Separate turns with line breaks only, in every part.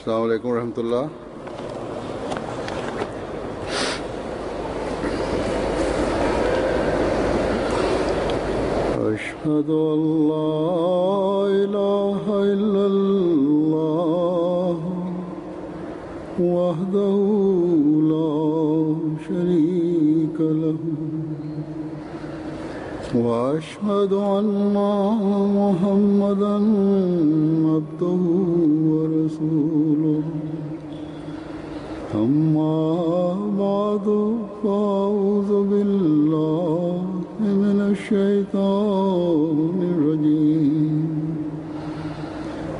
Assalamu alaikum warahmatullah. Ashhadu an la ilaha illallah wahdahu la sharika lahu wa ashhadu anna Muhammadan abduhu wa rasuluhu. Amma ba'du fa'udhu billahi minash shaitanir rajim.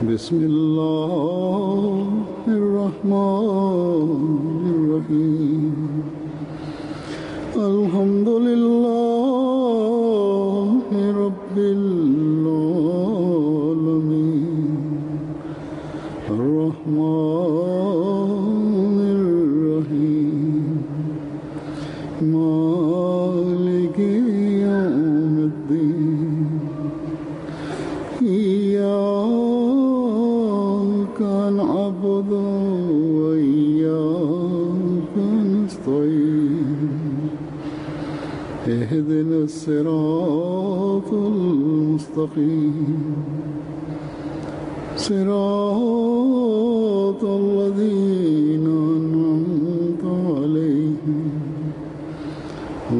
Bismillahir rahmanir rahim. Alhamdulillahi rabbil alamin. Ar-Rahmanir Rahim. Maliki yawmiddin. Iyyaka na'budu wa iyyaka nasta'in. Ihdinas siratal mustaqim. صراط الذين أنعمت عليهم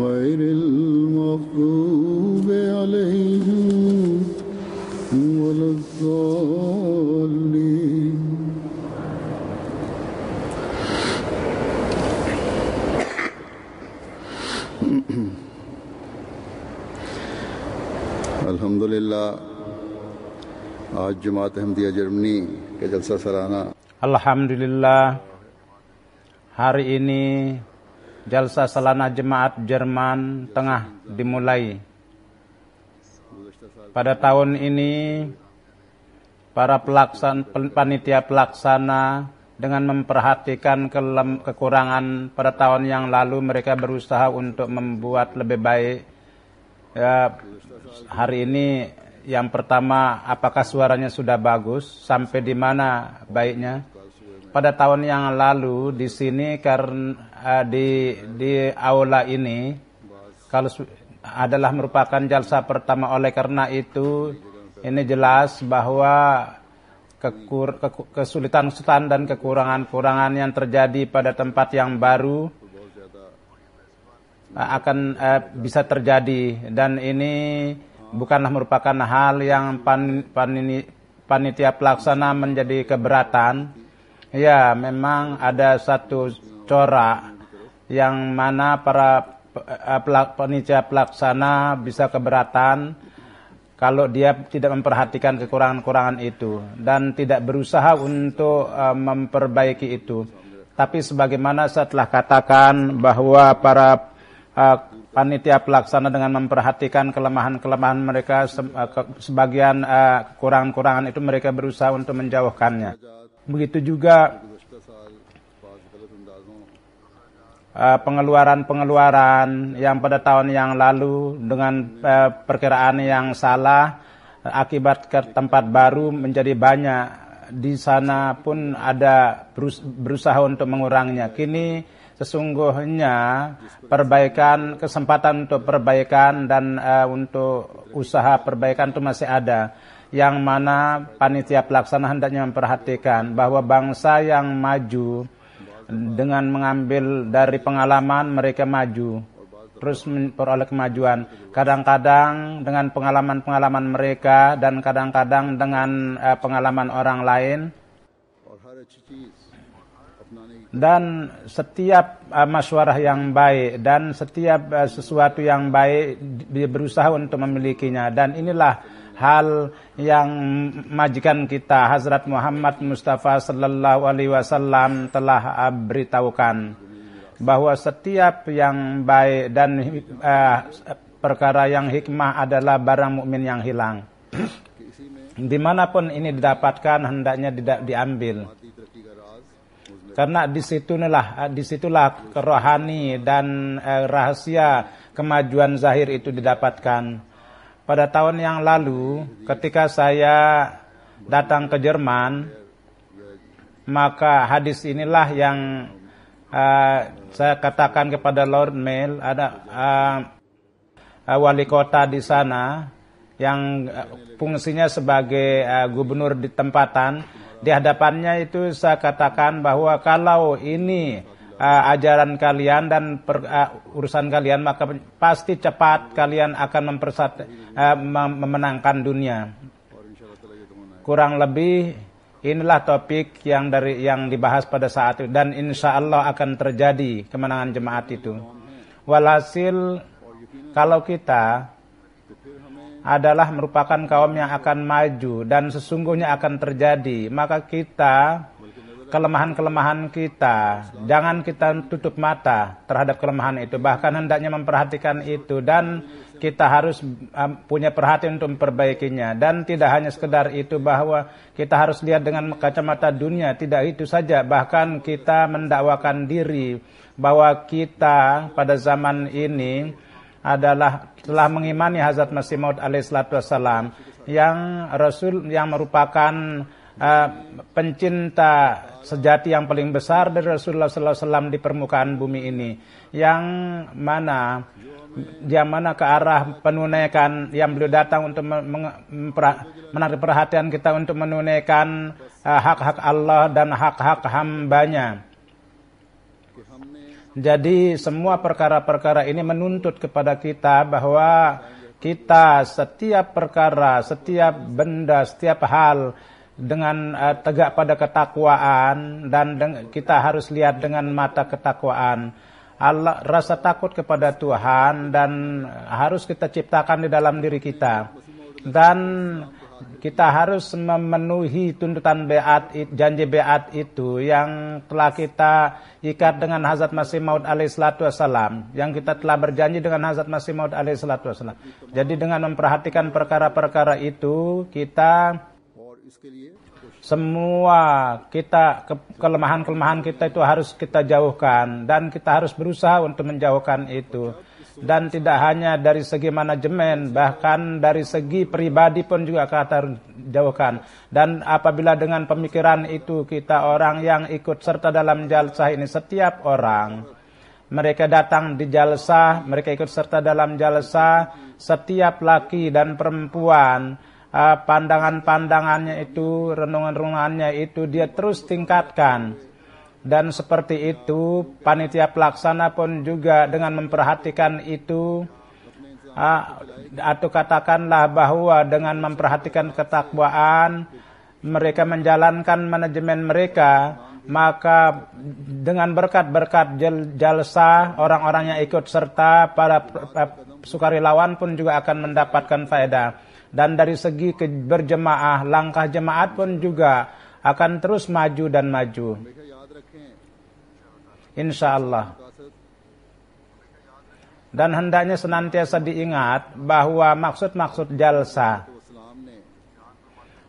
غير المغضوب عليهم ولا الضالين. Alhamdulillah. आज जमात अहमदिया जर्मनी के जलसा सालाना.
Alhamdulillah, hari ini jalsa salana jemaat Jerman tengah dimulai. Pada tahun ini para panitia pelaksana dengan memperhatikan kekurangan pada tahun yang lalu, mereka berusaha untuk membuat lebih baik. Ya, hari ini yang pertama, apakah suaranya sudah bagus? Sampai di mana baiknya? Pada tahun yang lalu di sini karena di aula ini kalau adalah merupakan jalsa pertama, oleh karena itu ini jelas bahwa kesulitan dan kekurangan-kekurangan yang terjadi pada tempat yang baru akan bisa terjadi, dan ini bukanlah merupakan hal yang panitia pelaksana menjadi keberatan. Ya, memang ada satu corak yang mana para panitia pelaksana bisa keberatan kalau dia tidak memperhatikan kekurangan-kekurangan itu dan tidak berusaha untuk memperbaiki itu. Tapi sebagaimana saya telah katakan bahwa para panitia pelaksana dengan memperhatikan kelemahan-kelemahan mereka, sebagian kekurangan-kekurangan itu mereka berusaha untuk menjauhkannya. Begitu juga pengeluaran-pengeluaran yang pada tahun yang lalu dengan perkiraan yang salah, akibat ke tempat baru menjadi banyak. Di sana pun ada berusaha untuk menguranginya. Kini sesungguhnya kesempatan untuk perbaikan dan untuk usaha perbaikan itu masih ada, yang mana panitia pelaksana hendaknya memperhatikan bahwa bangsa yang maju dengan mengambil dari pengalaman, mereka maju terus memperoleh kemajuan, kadang-kadang dengan pengalaman-pengalaman mereka dan kadang-kadang dengan pengalaman orang lain. Dan setiap masyarakat yang baik dan setiap sesuatu yang baik dia berusaha untuk memilikinya. Dan inilah hal yang majikan kita Hazrat Muhammad Mustafa sallallahu alaihi wasallam telah beritahukan bahwa setiap yang baik dan perkara yang hikmah adalah barang mukmin yang hilang. Dimanapun ini didapatkan hendaknya diambil. Karena disitulah kerohani dan rahasia kemajuan zahir itu didapatkan. Pada tahun yang lalu, ketika saya datang ke Jerman, Maka hadis inilah yang saya katakan kepada Lord Mail, ada wali kota di sana yang fungsinya sebagai gubernur di tempatan. Di hadapannya itu saya katakan bahwa kalau ini ajaran kalian dan urusan kalian, maka pasti cepat kalian akan memenangkan dunia. Kurang lebih inilah topik yang dibahas pada saat itu, dan insya Allah akan terjadi kemenangan jemaat itu. Walhasil, kalau kita adalah merupakan kaum yang akan maju dan sesungguhnya akan terjadi, maka kita, kelemahan-kelemahan kita, jangan kita tutup mata terhadap kelemahan itu, bahkan hendaknya memperhatikan itu, dan kita harus punya perhatian untuk memperbaikinya. Dan tidak hanya sekedar itu, bahwa kita harus lihat dengan kacamata dunia, tidak itu saja, bahkan kita mendakwakan diri bahwa kita pada zaman ini adalah telah mengimani Hazrat Masih Maud alaihissalatu wassalam, yang Rasul yang merupakan pencinta sejati yang paling besar dari Rasulullah sallallahu alaihi wasallam di permukaan bumi ini, yang mana ke arah penunaikan yang beliau datang untuk menarik perhatian kita untuk menunaikan hak-hak Allah dan hak-hak hambanya. Jadi semua perkara-perkara ini menuntut kepada kita bahwa kita setiap perkara, setiap benda, setiap hal dengan tegak pada ketakwaan, dan kita harus lihat dengan mata ketakwaan. Allah, rasa takut kepada Tuhan, dan harus kita ciptakan di dalam diri kita. Dan kita harus memenuhi tuntutan janji beat itu yang telah kita ikat dengan Hazrat Masih Maud alaihissalatu wassalam, yang kita telah berjanji dengan Hazrat Masih Maud alaihissalatu wassalam. Jadi dengan memperhatikan perkara-perkara itu, kita semua kelemahan-kelemahan kita itu harus kita jauhkan, dan kita harus berusaha untuk menjauhkan itu. Dan tidak hanya dari segi manajemen, bahkan dari segi pribadi pun juga kita harus jauhkan. Dan apabila dengan pemikiran itu kita orang yang ikut serta dalam jalsah ini, setiap orang mereka datang di jalsah, mereka ikut serta dalam jalsah, setiap laki dan perempuan, pandangan-pandangannya itu, renungan-renungannya itu dia terus tingkatkan. Dan seperti itu panitia pelaksana pun juga dengan memperhatikan itu, atau katakanlah bahwa dengan memperhatikan ketakwaan mereka menjalankan manajemen mereka, maka dengan berkat-berkat jalsah, orang-orang yang ikut serta para sukarelawan pun juga akan mendapatkan faedah. Dan dari segi berjemaah, langkah jemaat pun juga akan terus maju dan maju, insya Allah. Dan hendaknya senantiasa diingat bahwa maksud-maksud jalsa.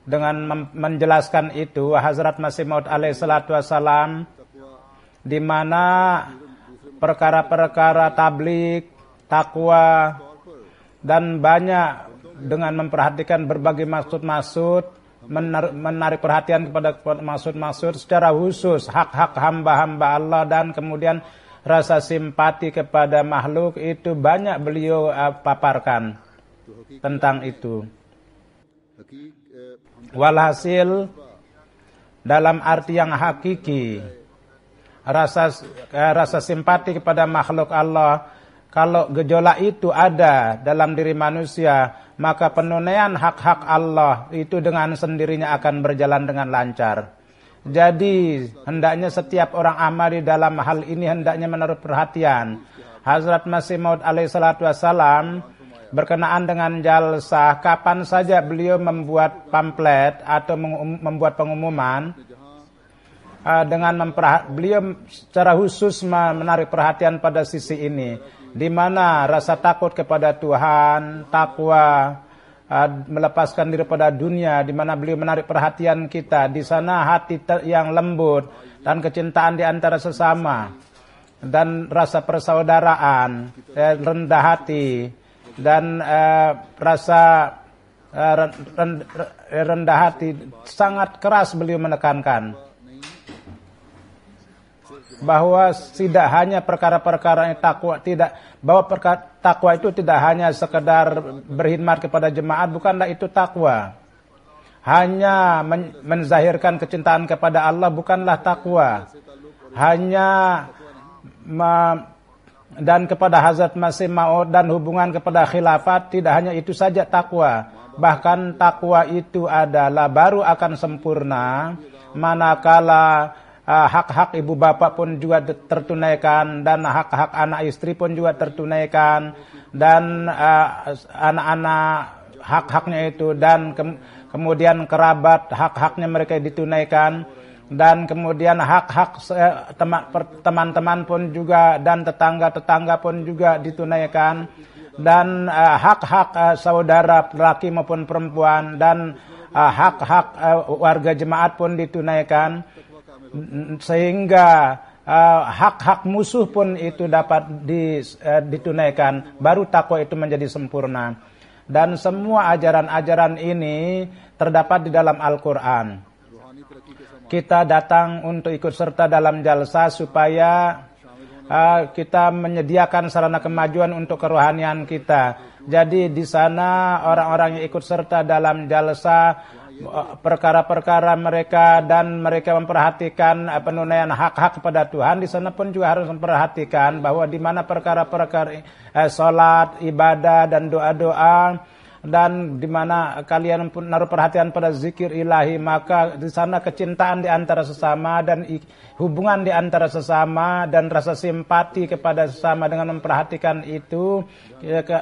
Dengan menjelaskan itu, Hazrat Masih Maud alaihissalatu wassalam, di mana perkara-perkara tabligh, takwa, dan banyak dengan memperhatikan berbagai maksud-maksud, menarik perhatian kepada maksud-maksud secara khusus, hak-hak hamba-hamba Allah, dan kemudian rasa simpati kepada makhluk itu banyak beliau paparkan tentang itu. Walhasil, dalam arti yang hakiki, rasa simpati kepada makhluk Allah, kalau gejolak itu ada dalam diri manusia, maka penunaian hak-hak Allah itu dengan sendirinya akan berjalan dengan lancar. Jadi hendaknya setiap orang amal di dalam hal ini hendaknya menaruh perhatian. Hazrat Masih Maud alaihissalatu wassalam berkenaan dengan jalsah, kapan saja beliau membuat pamflet atau membuat pengumuman, beliau secara khusus menarik perhatian pada sisi ini, di mana rasa takut kepada Tuhan, takwa, melepaskan diri pada dunia, di mana beliau menarik perhatian kita. Di sana hati yang lembut dan kecintaan di antara sesama, dan rasa persaudaraan, rendah hati, dan rasa rendah hati sangat keras beliau menekankan. bahwa tidak hanya perkara-perkara yang takwa, tidak bahwa takwa itu tidak hanya sekedar berkhidmat kepada jemaat, bukanlah itu takwa. Hanya menzahirkan kecintaan kepada Allah bukanlah takwa. Hanya dan kepada Hazrat Masih Maud dan hubungan kepada khilafat, tidak hanya itu saja takwa. Bahkan takwa itu adalah baru akan sempurna manakala hak-hak ibu bapak pun juga tertunaikan, dan hak-hak anak istri pun juga tertunaikan, dan anak-anak hak-haknya itu, dan kemudian kerabat hak-haknya mereka ditunaikan, dan kemudian hak-hak teman-teman pun juga, dan tetangga-tetangga pun juga ditunaikan, dan hak-hak saudara laki maupun perempuan, dan hak-hak warga jemaat pun ditunaikan, sehingga hak-hak musuh pun itu dapat ditunaikan, baru takwa itu menjadi sempurna. Dan semua ajaran-ajaran ini terdapat di dalam Al-Quran. Kita datang untuk ikut serta dalam jalsa supaya kita menyediakan sarana kemajuan untuk kerohanian kita. Jadi di sana orang-orang yang ikut serta dalam jalsa, perkara-perkara mereka, dan mereka memperhatikan penunaian hak-hak kepada Tuhan, di sana pun juga harus memperhatikan bahwa di mana perkara-perkara salat, ibadah, dan doa-doa, dan di mana kalian menaruh perhatian pada zikir ilahi, maka di sana kecintaan di antara sesama, dan hubungan di antara sesama, dan rasa simpati kepada sesama dengan memperhatikan itu,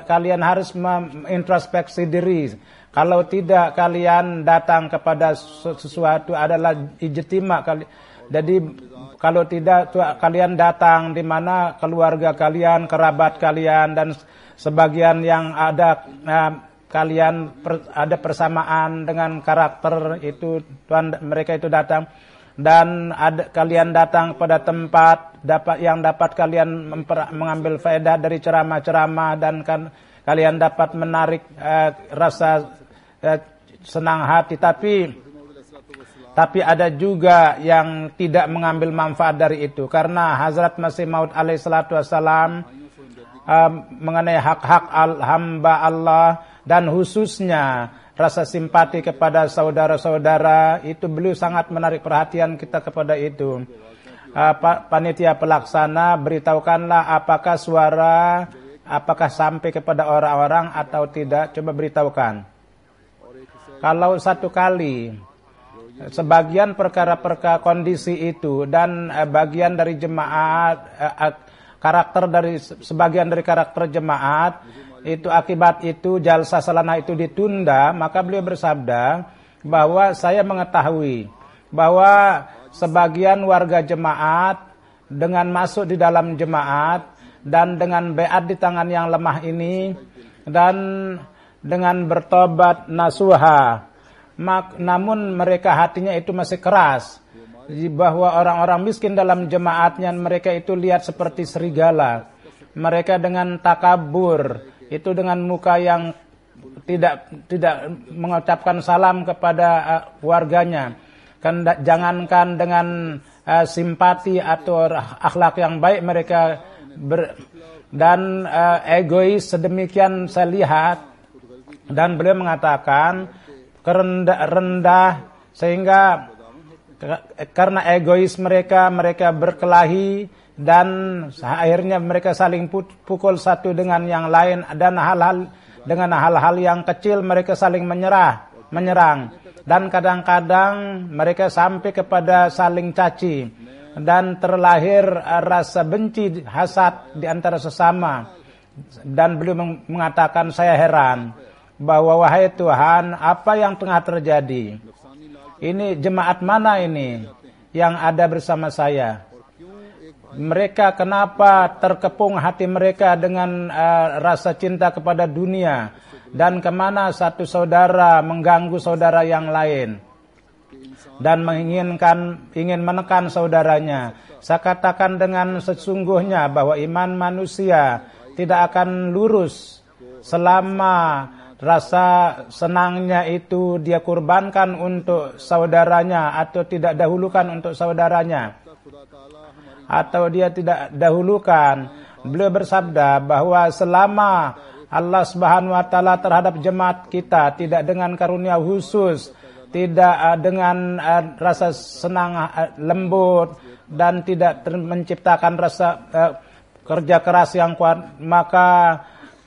kalian harus mengintrospeksi diri. Kalau tidak, kalian datang kepada sesuatu adalah ijtima. Jadi kalau tidak, kalian datang di mana keluarga kalian, kerabat kalian, dan sebagian yang ada kalian ada persamaan dengan karakter itu, Tuhan mereka itu datang, dan kalian datang pada tempat yang dapat kalian mengambil faedah dari ceramah-ceramah, dan kalian dapat menarik rasa senang hati. Tapi ada juga yang tidak mengambil manfaat dari itu, karena Hazrat Masih Maud alaihissalatu wassalam mengenai hak-hak hamba Allah, dan khususnya rasa simpati kepada saudara-saudara, itu beliau sangat menarik perhatian kita kepada itu. Panitia pelaksana, beritahukanlah apakah sampai kepada orang-orang atau tidak, coba beritahukan. Kalau satu kali sebagian perkara-perkara kondisi itu, dan bagian dari jemaat, sebagian dari karakter jemaat itu, akibat itu jalsa salanah itu ditunda, maka beliau bersabda bahwa saya mengetahui bahwa sebagian warga jemaat dengan masuk di dalam jemaat, dan dengan beat di tangan yang lemah ini, dan dengan bertobat nasuha, namun mereka hatinya itu masih keras, bahwa orang-orang miskin dalam jemaatnya mereka itu lihat seperti serigala. Mereka dengan takabur, itu dengan muka yang tidak mengucapkan salam kepada warganya. Jangankan dengan simpati atau akhlak yang baik mereka dan egois sedemikian saya lihat. Dan beliau mengatakan rendah sehingga karena egois mereka berkelahi, dan akhirnya mereka saling pukul satu dengan yang lain, dan dengan hal-hal yang kecil mereka saling menyerang, dan kadang-kadang mereka sampai kepada saling caci, dan terlahir rasa benci, hasad di antara sesama. Dan beliau mengatakan, saya heran bahwa wahai Tuhan, apa yang tengah terjadi? Ini jemaat mana ini yang ada bersama saya? Mereka kenapa terkepung hati mereka dengan rasa cinta kepada dunia, dan kemana satu saudara mengganggu saudara yang lain dan ingin menekan saudaranya. Saya katakan dengan sesungguhnya bahwa iman manusia tidak akan lurus selama rasa senangnya itu dia kurbankan untuk saudaranya atau tidak dahulukan untuk saudaranya. atau dia tidak dahulukan. Beliau bersabda bahwa selama Allah Subhanahu wa taala terhadap jemaat kita tidak dengan karunia khusus, tidak dengan rasa senang lembut, dan tidak menciptakan rasa kerja keras yang kuat, maka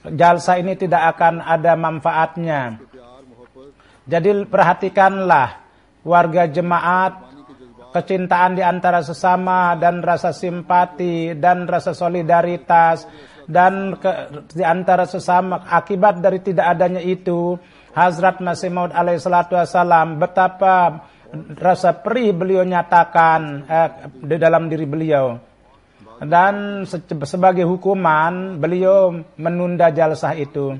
jalsa ini tidak akan ada manfaatnya. Jadi perhatikanlah warga jemaat, kecintaan di antara sesama dan rasa simpati dan rasa solidaritas dan di antara sesama. Akibat dari tidak adanya itu, Hazrat Masih Maud alaihi salatu wassalam, betapa rasa perih beliau nyatakan di dalam diri beliau. Dan sebagai hukuman beliau menunda jalsah itu.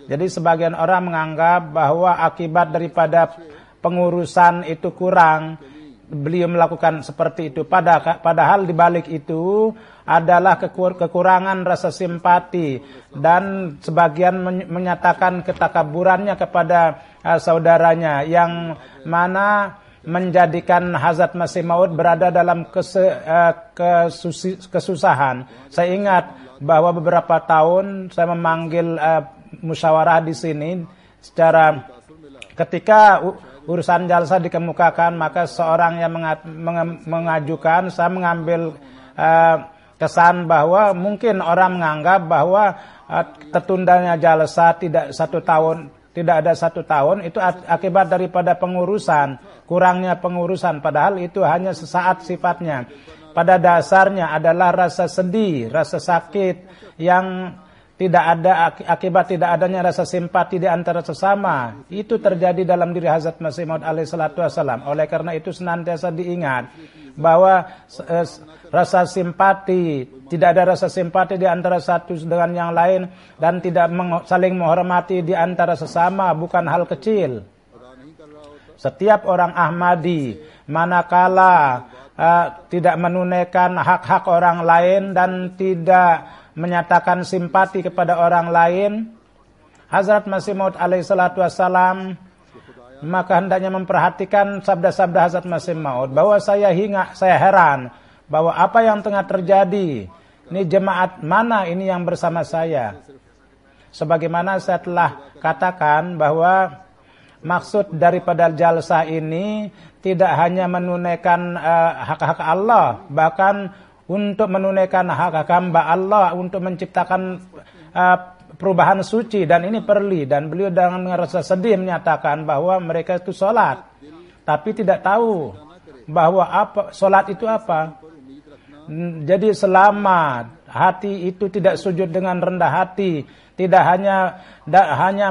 Jadi sebagian orang menganggap bahwa akibat daripada pengurusan itu kurang, beliau melakukan seperti itu. Padahal di balik itu adalah kekurangan rasa simpati, dan sebagian menyatakan ketakaburannya kepada saudaranya, yang mana menjadikan Hazrat Masih Maud berada dalam kesusahan. Saya ingat bahwa beberapa tahun saya memanggil musyawarah di sini, secara ketika urusan jalsa dikemukakan, maka seorang yang mengajukan, saya mengambil kesan bahwa mungkin orang menganggap bahwa tertundanya jalsa tidak ada 1 tahun itu akibat daripada pengurusan, kurangnya pengurusan, padahal itu hanya sesaat sifatnya. Pada dasarnya adalah rasa sedih, rasa sakit yang tidak ada akibat tidak adanya rasa simpati di antara sesama. Itu terjadi dalam diri Hazrat Masih Maud alaihi salatu wassalam. Oleh karena itu senantiasa diingat bahwa rasa simpati, tidak ada rasa simpati di antara satu dengan yang lain, dan tidak saling menghormati di antara sesama bukan hal kecil. Setiap orang Ahmadi manakala tidak menunaikan hak-hak orang lain dan tidak menyatakan simpati kepada orang lain, Hazrat Masih Maud alaihi salatu wassalam maka hendaknya memperhatikan sabda-sabda Hazrat Masih Maud bahwa saya heran bahwa apa yang tengah terjadi, ini jemaat mana ini yang bersama saya. Sebagaimana saya telah katakan bahwa maksud daripada jalsa ini tidak hanya menunaikan hak-hak Allah, bahkan untuk menunaikan hak-hak hamba Allah, untuk menciptakan perubahan suci, dan ini perli. Dan beliau dengan rasa sedih menyatakan bahwa mereka itu sholat, tapi tidak tahu bahwa sholat itu apa. Jadi selama hati itu tidak sujud dengan rendah hati, tidak hanya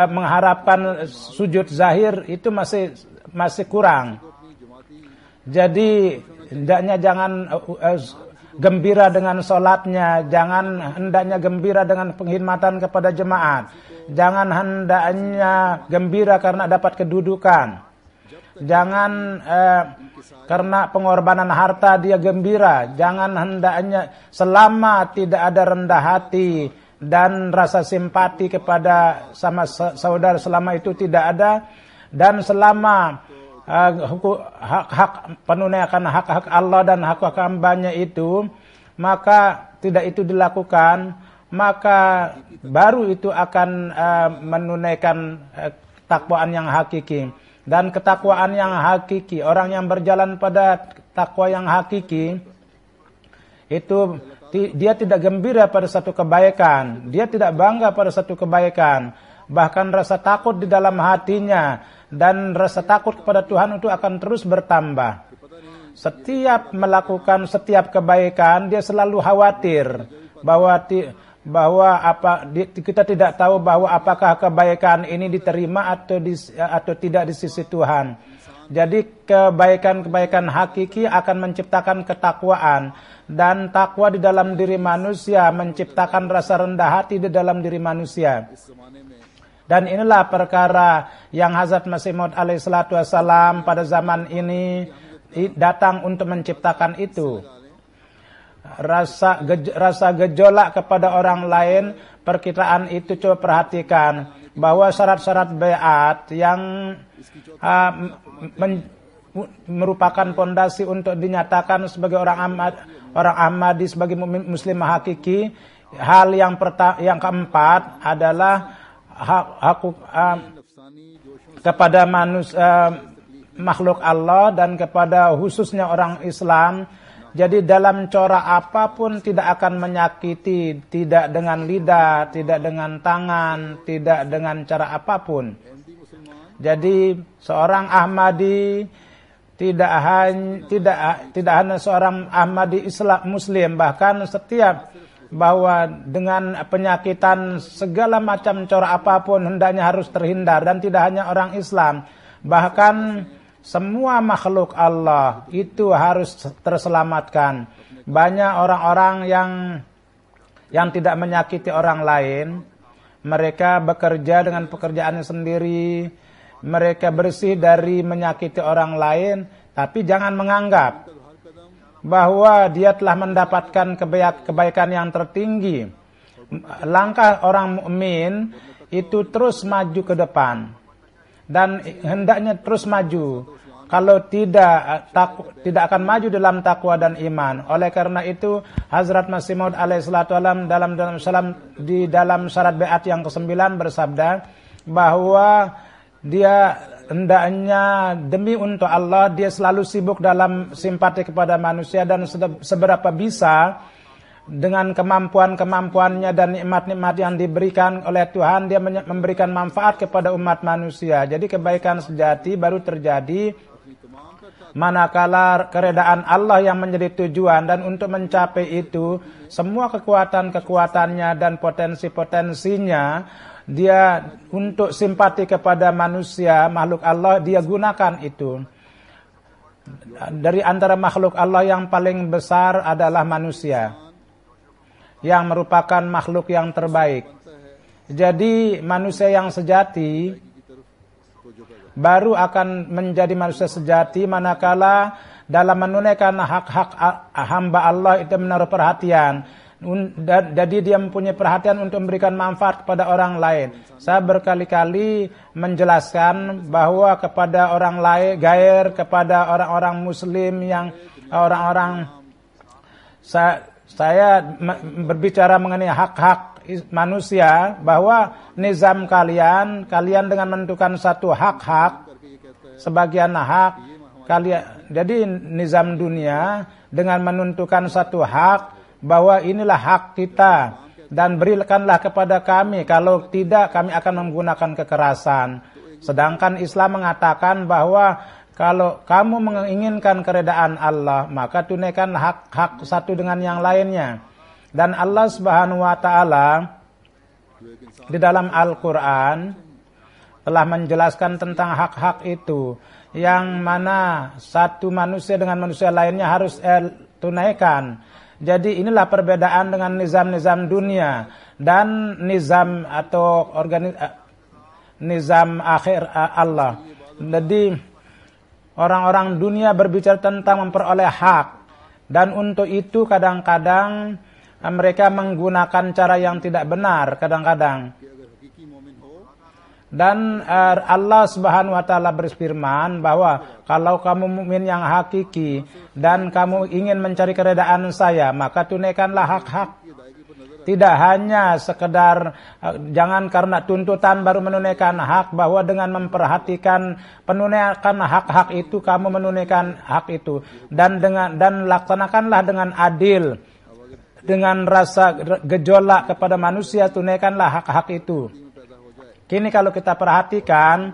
mengharapkan sujud zahir, itu masih kurang. Jadi hendaknya jangan gembira dengan sholatnya, jangan hendaknya gembira dengan penghormatan kepada jemaat, jangan hendaknya gembira karena dapat kedudukan, jangan karena pengorbanan harta dia gembira, jangan hendaknya selama tidak ada rendah hati dan rasa simpati kepada sama saudara, selama itu tidak ada, dan selama hak penunaikan hak-hak Allah dan hak-hak hambanya itu, maka tidak itu dilakukan, maka baru itu akan menunaikan takwaan yang hakiki. Dan ketakwaan yang hakiki, orang yang berjalan pada takwa yang hakiki itu dia tidak gembira pada satu kebaikan, dia tidak bangga pada satu kebaikan, bahkan rasa takut di dalam hatinya dan rasa takut kepada Tuhan itu akan terus bertambah. Setiap melakukan setiap kebaikan, dia selalu khawatir bahwa kita tidak tahu bahwa apakah kebaikan ini diterima atau tidak di sisi Tuhan. Jadi kebaikan-kebaikan hakiki akan menciptakan ketakwaan, dan takwa di dalam diri manusia menciptakan rasa rendah hati di dalam diri manusia. Dan inilah perkara yang Hazrat Masih Maud alaihi salatu wassalam pada zaman ini datang untuk menciptakan itu. Rasa gejolak kepada orang lain, perkiraan itu coba perhatikan bahwa syarat-syarat baiat yang merupakan pondasi untuk dinyatakan sebagai orang Ahmadi sebagai muslim hakiki. Hal yang keempat adalah hak kepada manusia, makhluk Allah dan kepada khususnya orang Islam. Jadi dalam cara apapun tidak akan menyakiti, tidak dengan lidah, tidak dengan tangan, tidak dengan cara apapun. Jadi seorang Ahmadi tidak hanya seorang Ahmadi Islam Muslim, bahkan setiap bahwa dengan penyakitan segala macam cara apapun hendaknya harus terhindar, dan tidak hanya orang Islam, bahkan semua makhluk Allah itu harus terselamatkan. Banyak orang-orang yang tidak menyakiti orang lain, mereka bekerja dengan pekerjaannya sendiri, mereka bersih dari menyakiti orang lain, tapi jangan menganggap bahwa dia telah mendapatkan kebaikan yang tertinggi. Langkah orang mukmin itu terus maju ke depan dan hendaknya terus maju. Kalau tidak akan maju dalam takwa dan iman. Oleh karena itu Hazrat Masih Maud alaihissalam di dalam syarat baiat yang ke-9 bersabda bahwa dia hendaknya demi untuk Allah dia selalu sibuk dalam simpati kepada manusia, dan seberapa bisa dengan kemampuannya dan nikmat-nikmat yang diberikan oleh Tuhan dia memberikan manfaat kepada umat manusia. Jadi kebaikan sejati baru terjadi manakala keredaan Allah yang menjadi tujuan, dan untuk mencapai itu semua kekuatannya dan potensinya dia untuk simpati kepada manusia, makhluk Allah, dia gunakan itu. Dari antara makhluk Allah yang paling besar adalah manusia, yang merupakan makhluk yang terbaik. Jadi manusia yang sejati baru akan menjadi manusia sejati manakala dalam menunaikan hak-hak hamba Allah itu menaruh perhatian. Jadi dia mempunyai perhatian untuk memberikan manfaat kepada orang lain. Saya berkali-kali menjelaskan bahwa kepada orang lain, gair kepada orang-orang Muslim yang saya berbicara mengenai hak-hak manusia, bahwa nizam kalian dengan menentukan satu hak-hak, sebagian hak kalian. Jadi nizam dunia dengan menentukan satu hak, bahwa inilah hak kita dan berikanlah kepada kami, kalau tidak kami akan menggunakan kekerasan. Sedangkan Islam mengatakan bahwa kalau kamu menginginkan keredaan Allah, maka tunaikan hak-hak satu dengan yang lainnya. Dan Allah Subhanahu wa taala di dalam Al-Qur'an telah menjelaskan tentang hak-hak itu, yang mana satu manusia dengan manusia lainnya harus tunaikan. Jadi inilah perbedaan dengan nizam-nizam dunia dan nizam atau nizam akhir Allah. Jadi orang-orang dunia berbicara tentang memperoleh hak, dan untuk itu kadang-kadang mereka menggunakan cara yang tidak benar kadang-kadang. Dan Allah Subhanahu wa taala berfirman bahwa kalau kamu mukmin yang hakiki dan kamu ingin mencari keredaan saya, maka tunaikanlah hak-hak. Tidak hanya sekedar jangan karena tuntutan baru menunaikan hak, bahwa dengan memperhatikan penunaikan hak-hak itu kamu menunaikan hak itu, dan laksanakanlah dengan adil, dengan rasa gejolak kepada manusia, tunaikanlah hak-hak itu. Kini kalau kita perhatikan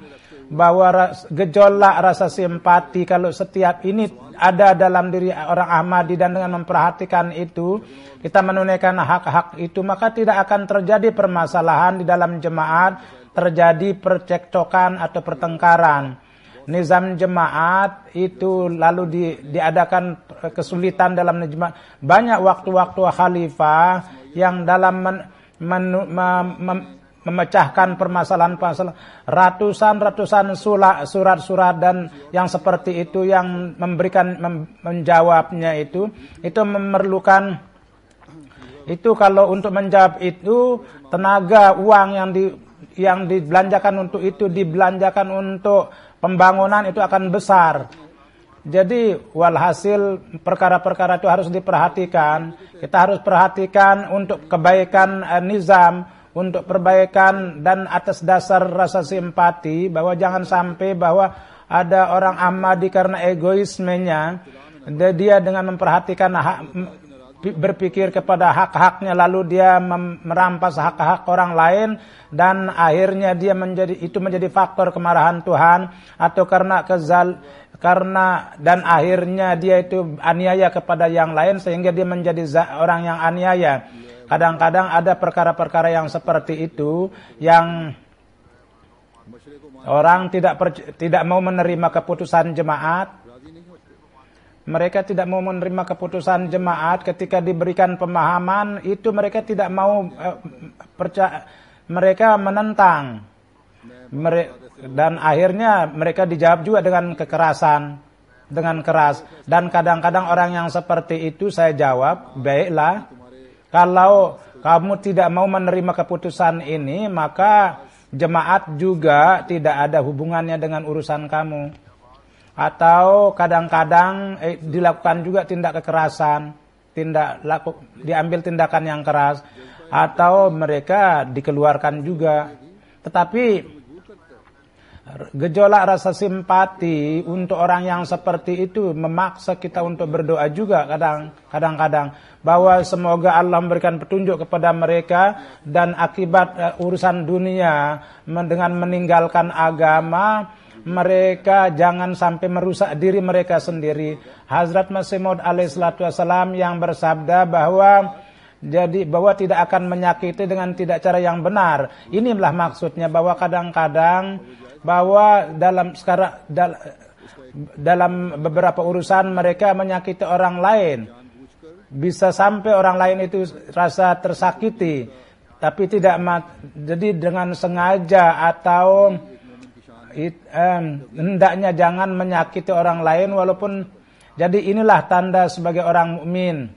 bahwa gejolak rasa simpati, kalau setiap ini ada dalam diri orang Ahmadi, dan dengan memperhatikan itu kita menunaikan hak-hak itu, maka tidak akan terjadi permasalahan di dalam jemaat, terjadi percekcokan atau pertengkaran. Nizam jemaat itu lalu diadakan kesulitan dalam jemaat. Banyak waktu-waktu khalifah yang dalam memecahkan permasalahan-permasalahan, ratusan surat-surat dan yang seperti itu, yang menjawabnya itu memerlukan itu, kalau untuk menjawab itu tenaga uang yang dibelanjakan untuk itu, dibelanjakan untuk pembangunan itu akan besar. Jadi walhasil perkara-perkara itu harus diperhatikan. Kita harus perhatikan untuk kebaikan nizam, untuk perbaikan dan atas dasar rasa simpati, bahwa jangan sampai bahwa ada orang Ahmadi karena egoismenya, dia dengan memperhatikan berpikir kepada hak-haknya lalu dia merampas hak-hak orang lain, dan akhirnya dia menjadi faktor kemarahan Tuhan, atau dan akhirnya dia itu aniaya kepada yang lain sehingga dia menjadi orang yang aniaya. Kadang-kadang ada perkara-perkara yang seperti itu yang orang tidak mau menerima keputusan jemaat. Mereka tidak mau menerima keputusan jemaat ketika diberikan pemahaman itu, mereka tidak mau percaya, mereka menentang. Dan akhirnya mereka dijawab juga dengan kekerasan, dengan keras. Dan kadang-kadang orang yang seperti itu saya jawab, baiklah, kalau kamu tidak mau menerima keputusan ini, maka jemaat juga tidak ada hubungannya dengan urusan kamu. Atau kadang-kadang dilakukan juga tindak kekerasan, diambil tindakan yang keras, atau mereka dikeluarkan juga. Tetapi gejolak rasa simpati untuk orang yang seperti itu memaksa kita untuk berdoa juga kadang-kadang, bahwa semoga Allah memberikan petunjuk kepada mereka, dan akibat urusan dunia dengan meninggalkan agama, mereka jangan sampai merusak diri mereka sendiri. Hazrat Masih Maud alaihissalam yang bersabda bahwa tidak akan menyakiti dengan tidak cara yang benar. Inilah maksudnya, bahwa kadang-kadang bahwa dalam beberapa urusan mereka menyakiti orang lain. Bisa sampai orang lain itu rasa tersakiti, tapi tidak jadi dengan sengaja atau hendaknya jangan menyakiti orang lain walaupun. Jadi inilah tanda sebagai orang mukmin,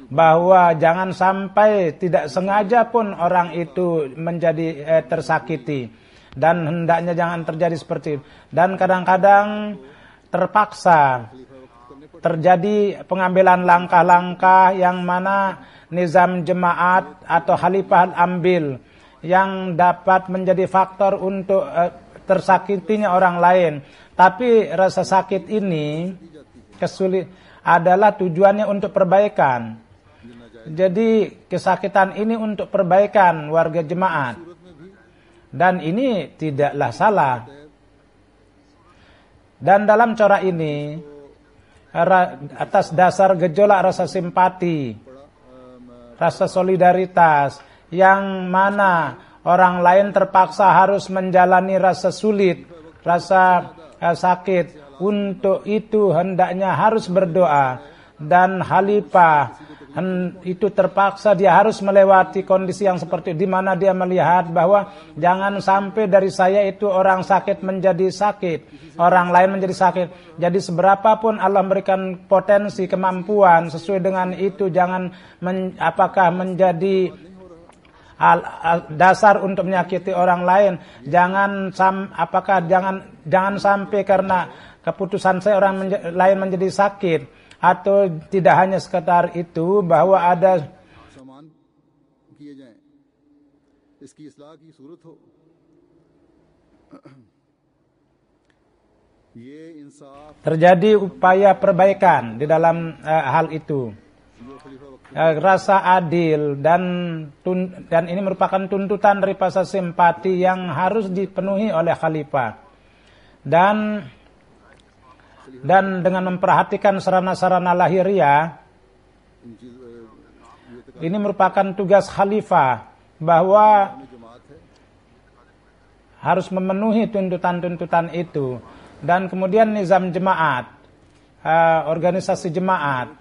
bahwa jangan sampai tidak sengaja pun orang itu menjadi tersakiti. Dan hendaknya jangan terjadi seperti itu. Dan kadang-kadang terpaksa terjadi pengambilan langkah-langkah yang mana nizam jemaat atau khalifah ambil, yang dapat menjadi faktor untuk tersakitinya orang lain. Tapi rasa sakit ini adalah tujuannya untuk perbaikan. Jadi kesakitan ini untuk perbaikan warga jemaat. Dan ini tidaklah salah. Dan dalam cara ini, atas dasar gejolak rasa simpati, rasa solidaritas, yang mana orang lain terpaksa harus menjalani rasa sulit, rasa sakit, untuk itu hendaknya harus berdoa. Dan khalifah itu terpaksa dia harus melewati kondisi yang seperti itu, di mana dia melihat bahwa jangan sampai dari saya itu orang sakit menjadi sakit, orang lain menjadi sakit. Jadi seberapapun Allah memberikan potensi kemampuan sesuai dengan itu, jangan apakah menjadi dasar untuk menyakiti orang lain. Jangan sampai karena keputusan saya orang lain menjadi sakit. Atau tidak hanya sekedar itu, bahwa ada terjadi upaya perbaikan di dalam hal itu. Rasa adil dan ini merupakan tuntutan dari rasa simpati yang harus dipenuhi oleh khalifah. Dan dengan memperhatikan sarana-sarana lahiriah, ini merupakan tugas khalifah, bahwa harus memenuhi tuntutan-tuntutan itu. Dan kemudian nizam jemaat, organisasi jemaat,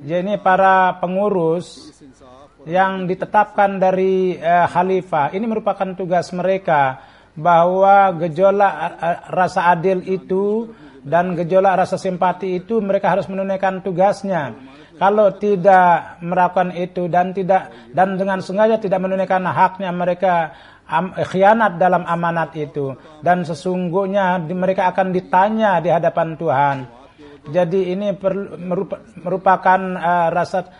jadi para pengurus yang ditetapkan dari khalifah, ini merupakan tugas mereka, bahwa gejolak rasa adil itu dan gejolak rasa simpati itu mereka harus menunaikan tugasnya. Kalau tidak melakukan itu dan dengan sengaja tidak menunaikan haknya, mereka khianat dalam amanat itu, dan sesungguhnya mereka akan ditanya di hadapan Tuhan. Jadi ini merupakan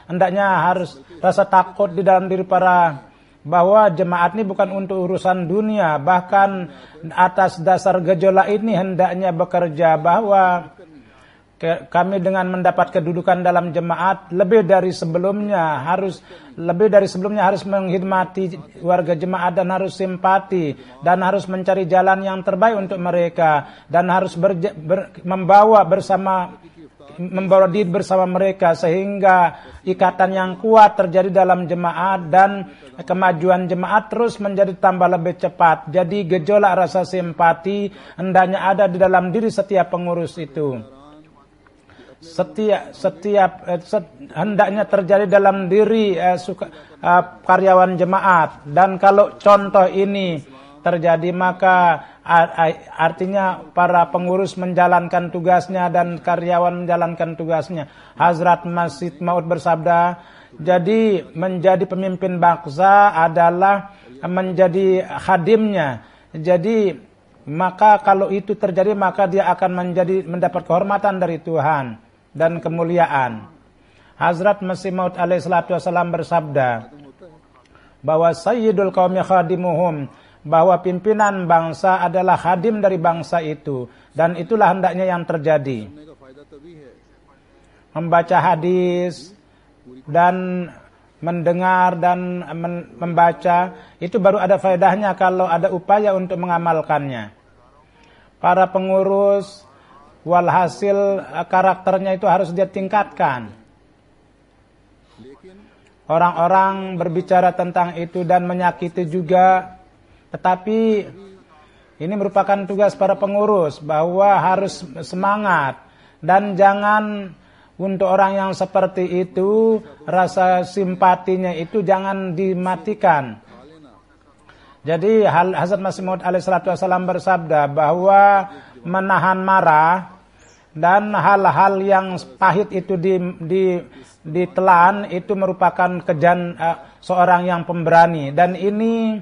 hendaknya harus rasa takut di dalam diri para, bahwa jemaat ini bukan untuk urusan dunia, bahkan atas dasar gejolak ini hendaknya bekerja bahwa kami dengan mendapat kedudukan dalam jemaat lebih dari sebelumnya harus menghormati warga jemaat dan harus simpati dan harus mencari jalan yang terbaik untuk mereka dan harus membawa diri bersama mereka sehingga ikatan yang kuat terjadi dalam jemaat dan kemajuan jemaat terus menjadi tambah lebih cepat. Jadi gejolak rasa simpati hendaknya ada di dalam diri setiap pengurus itu. Hendaknya terjadi dalam diri karyawan jemaat, dan kalau contoh ini terjadi maka artinya para pengurus menjalankan tugasnya dan karyawan menjalankan tugasnya. Hazrat Masih Maud bersabda, jadi menjadi pemimpin bangsa adalah menjadi khadimnya. Jadi maka kalau itu terjadi maka dia akan mendapat kehormatan dari Tuhan dan kemuliaan. Hazrat Masih Maud alaihi salatu wasallam bersabda bahwa sayyidul qaumi khadimuhum, bahwa pimpinan bangsa adalah khadim dari bangsa itu, dan itulah hendaknya yang terjadi. Membaca hadis dan mendengar dan membaca itu baru ada faedahnya kalau ada upaya untuk mengamalkannya. Para pengurus walhasil karakternya itu harus dia tingkatkan. Orang-orang berbicara tentang itu dan menyakiti juga, tetapi ini merupakan tugas para pengurus bahwa harus semangat, dan jangan untuk orang yang seperti itu rasa simpatinya itu jangan dimatikan. Jadi Hazrat Masih Maud alaihi salatu wasallam bersabda bahwa menahan marah dan hal-hal yang pahit itu ditelan itu merupakan seorang yang pemberani, dan ini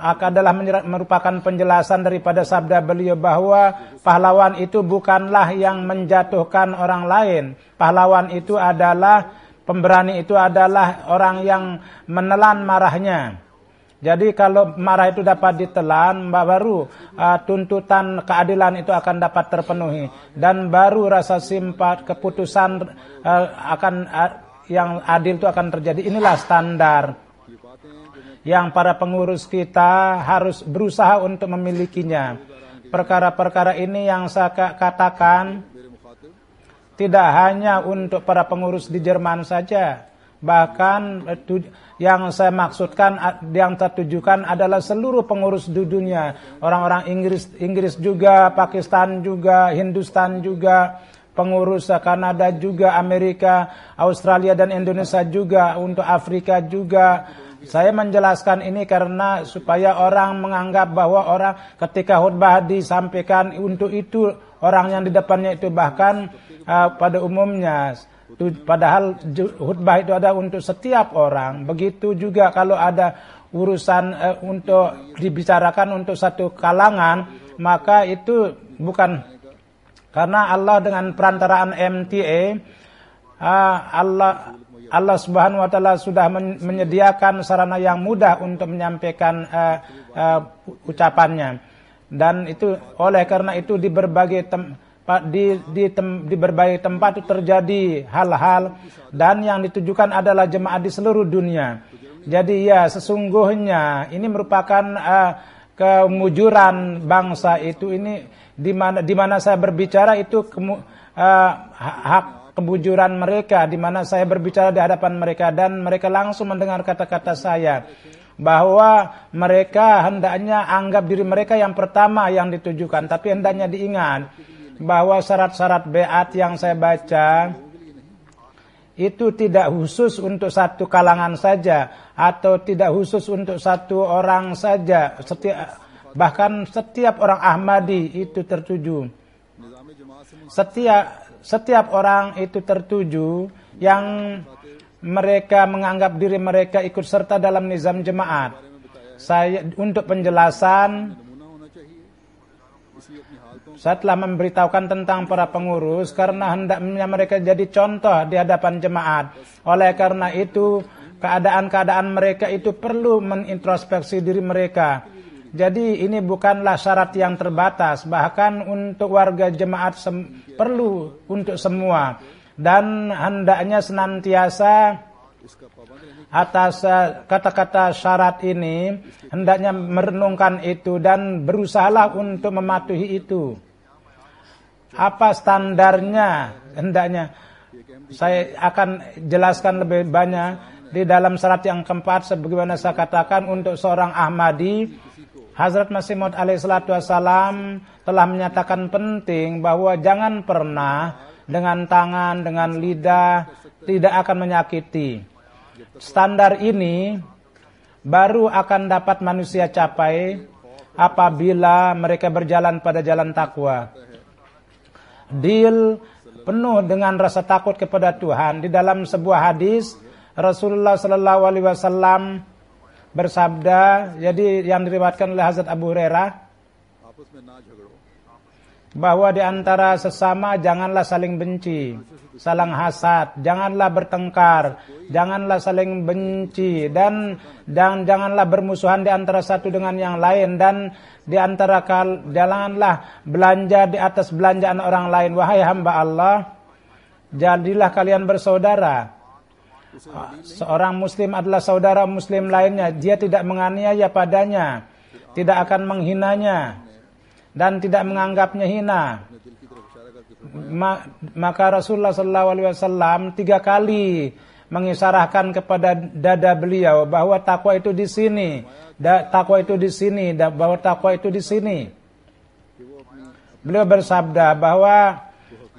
adalah merupakan penjelasan daripada sabda beliau bahwa pahlawan itu bukanlah yang menjatuhkan orang lain. Pahlawan itu adalah pemberani, itu adalah orang yang menelan marahnya. Jadi kalau marah itu dapat ditelan, baru tuntutan keadilan itu akan dapat terpenuhi, dan baru rasa simpat keputusan yang adil itu akan terjadi. Inilah standar yang para pengurus kita harus berusaha untuk memilikinya. Perkara-perkara ini yang saya katakan tidak hanya untuk para pengurus di Jerman saja, bahkan yang saya maksudkan, yang saya tujukan adalah seluruh pengurus di dunia. Orang-orang Inggris juga, Pakistan juga, Hindustan juga, pengurus Kanada juga, Amerika, Australia dan Indonesia juga, untuk Afrika juga. Saya menjelaskan ini karena supaya orang menganggap bahwa orang ketika khutbah disampaikan untuk itu, orang yang di depannya itu bahkan pada umumnya. Padahal khutbah itu ada untuk setiap orang. Begitu juga kalau ada urusan untuk dibicarakan untuk satu kalangan, maka itu bukan karena Allah dengan perantaraan MTA, Allah Subhanahu wa taala sudah menyediakan sarana yang mudah untuk menyampaikan ucapannya. Dan itu oleh karena itu di berbagai di berbagai tempat itu terjadi hal-hal, dan yang ditujukan adalah jemaat di seluruh dunia. Jadi ya sesungguhnya ini merupakan kemujuran bangsa itu, ini di mana saya berbicara itu hak kemujuran mereka, di mana saya berbicara di hadapan mereka dan mereka langsung mendengar kata-kata saya, bahwa mereka hendaknya anggap diri mereka yang pertama yang ditujukan. Tapi hendaknya diingat bahwa syarat-syarat beat yang saya baca itu tidak khusus untuk satu kalangan saja, atau tidak khusus untuk satu orang saja. Bahkan setiap orang Ahmadi itu tertuju. Setiap orang itu tertuju yang mereka menganggap diri mereka ikut serta dalam nizam jemaat. saya untuk penjelasan saya telah memberitahukan tentang para pengurus karena hendaknya mereka jadi contoh di hadapan jemaat. Oleh karena itu, keadaan-keadaan mereka itu perlu menintrospeksi diri mereka. Jadi ini bukanlah syarat yang terbatas, bahkan untuk warga jemaat perlu untuk semua. Dan hendaknya senantiasa atas kata-kata syarat ini, hendaknya merenungkan itu dan berusahalah untuk mematuhi itu. Apa standarnya? Hendaknya saya akan jelaskan lebih banyak di dalam syarat yang keempat. Sebagaimana saya katakan, untuk seorang Ahmadi, Hazrat Masih Maud alaihi salatu wassalam telah menyatakan penting bahwa jangan pernah dengan tangan, dengan lidah tidak akan menyakiti. Standar ini baru akan dapat manusia capai apabila mereka berjalan pada jalan takwa. Deal penuh dengan rasa takut kepada Tuhan. Di dalam sebuah hadis Rasulullah sallallahu alaihi wasallam bersabda, jadi yang diriwayatkan oleh Hazrat Abu Hurairah, bahwa di antara sesama janganlah saling benci, saling hasad, janganlah bertengkar, janganlah saling benci, dan janganlah bermusuhan di antara satu dengan yang lain, dan di antara janganlah belanja di atas belanjaan orang lain. Wahai hamba Allah, jadilah kalian bersaudara. Seorang muslim adalah saudara muslim lainnya. Dia tidak menganiaya padanya, tidak akan menghinanya, dan tidak menganggapnya hina. Maka Rasulullah SAW 3 kali mengisarahkan kepada dada beliau bahwa takwa itu di sini, takwa itu di sini, bahwa takwa itu di sini. Beliau bersabda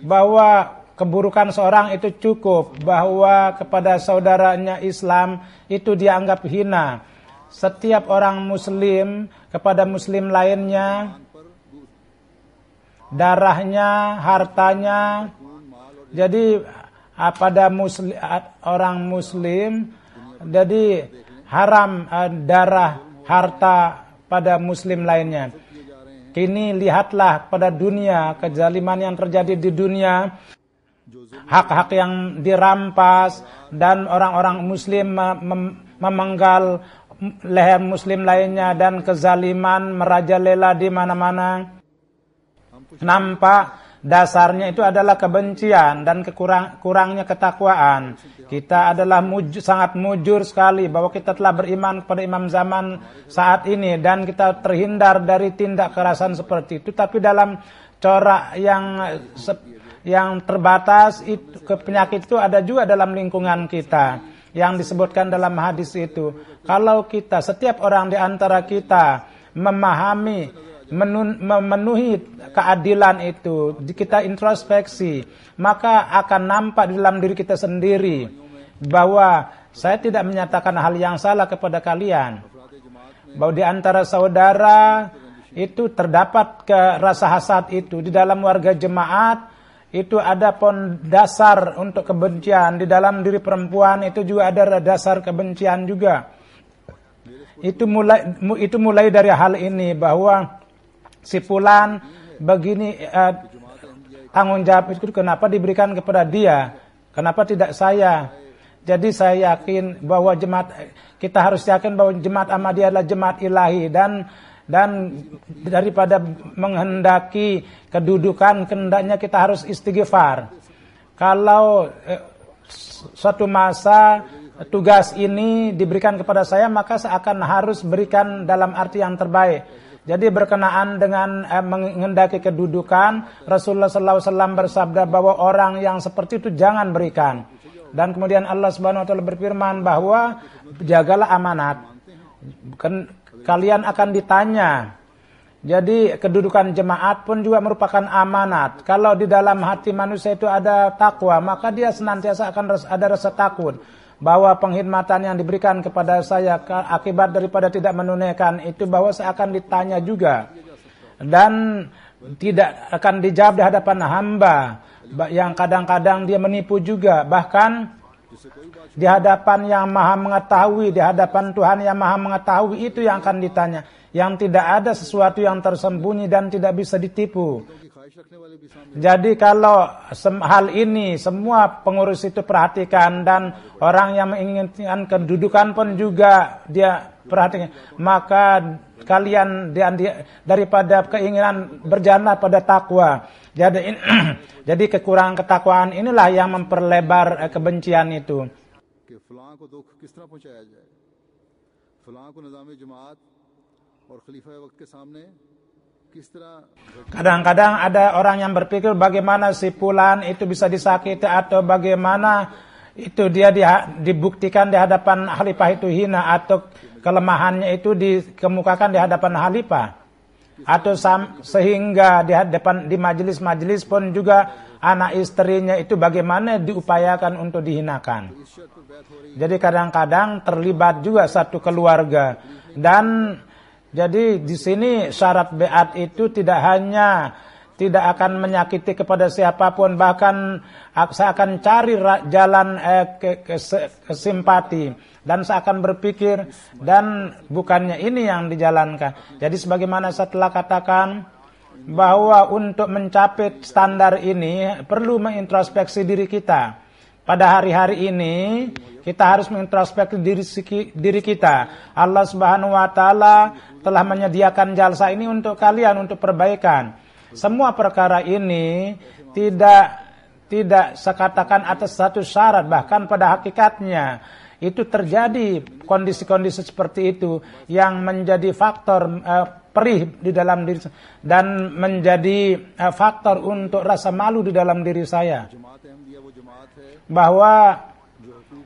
bahwa keburukan seorang itu cukup, bahwa kepada saudaranya Islam itu dianggap hina. Setiap orang muslim kepada muslim lainnya, darahnya, hartanya. Jadi pada orang muslim, jadi haram darah, harta pada muslim lainnya. Kini lihatlah pada dunia, kezaliman yang terjadi di dunia, hak-hak yang dirampas, dan orang-orang muslim memenggal leher muslim lainnya, dan kezaliman merajalela di mana-mana. Nampak dasarnya itu adalah kebencian dan kurangnya ketakwaan. Kita adalah sangat mujur sekali bahwa kita telah beriman kepada imam zaman saat ini, dan kita terhindar dari tindak kekerasan seperti itu. Tapi dalam corak yang terbatas, itu penyakit itu ada juga dalam lingkungan kita yang disebutkan dalam hadis itu. Kalau kita, setiap orang di antara kita memahami, memenuhi keadilan itu, kita introspeksi, maka akan nampak di dalam diri kita sendiri bahwa saya tidak menyatakan hal yang salah kepada kalian. Bahwa di antara saudara itu terdapat rasa hasad itu. Di dalam warga jemaat itu ada dasar untuk kebencian. Di dalam diri perempuan itu juga ada dasar kebencian juga. Itu mulai dari hal ini, bahwa si fulan begini, tanggung jawab itu kenapa diberikan kepada dia, kenapa tidak saya. Jadi saya yakin bahwa kita harus yakin bahwa jemaat Ahmadiyah adalah jemaat ilahi, dan daripada menghendaki kedudukan, hendaknya kita harus istighfar. Kalau suatu masa tugas ini diberikan kepada saya, maka saya akan harus berikan dalam arti yang terbaik. Jadi berkenaan dengan menghendaki kedudukan, Rasulullah SAW bersabda bahwa orang yang seperti itu jangan berikan. Dan kemudian Allah Subhanahu Wa Taala berfirman bahwa jagalah amanat. Kalian akan ditanya. Jadi kedudukan jemaat pun juga merupakan amanat. Kalau di dalam hati manusia itu ada takwa, maka dia senantiasa akan ada rasa takut bahwa penghormatan yang diberikan kepada saya akibat daripada tidak menunaikan itu, bahwa saya akan ditanya juga, dan tidak akan dijawab di hadapan hamba yang kadang-kadang dia menipu juga. Bahkan Di hadapan yang maha mengetahui, di hadapan Tuhan yang maha mengetahui, itu yang akan ditanya. Yang tidak ada sesuatu yang tersembunyi dan tidak bisa ditipu. Jadi kalau hal ini semua pengurus itu perhatikan, dan orang yang menginginkan kedudukan pun juga dia perhatikan, maka kalian daripada keinginan berjana pada takwa. Jadi kekurangan ketakwaan inilah yang memperlebar kebencian itu. Kadang-kadang ada orang yang berpikir bagaimana si fulan itu bisa disakiti, atau bagaimana itu dia dibuktikan di hadapan khalifah itu hina, atau kelemahannya itu dikemukakan di hadapan khalifah, atau sehingga di majelis-majelis pun juga anak istrinya itu bagaimana diupayakan untuk dihinakan. Jadi kadang-kadang terlibat juga satu keluarga. Dan jadi di sini syarat beat itu tidak hanya tidak akan menyakiti kepada siapapun, bahkan saya akan cari jalan simpati, dan saya akan berpikir, dan bukannya ini yang dijalankan. Jadi sebagaimana saya telah katakan, bahwa untuk mencapai standar ini perlu mengintrospeksi diri kita. Pada hari-hari ini kita harus mengintrospeksi diri kita. Allah Subhanahu wa taala telah menyediakan jalsa ini untuk kalian, untuk perbaikan. Semua perkara ini tidak sekatakan atas satu syarat, bahkan pada hakikatnya itu terjadi kondisi-kondisi seperti itu yang menjadi faktor perih di dalam diri, dan menjadi faktor untuk rasa malu di dalam diri saya, bahwa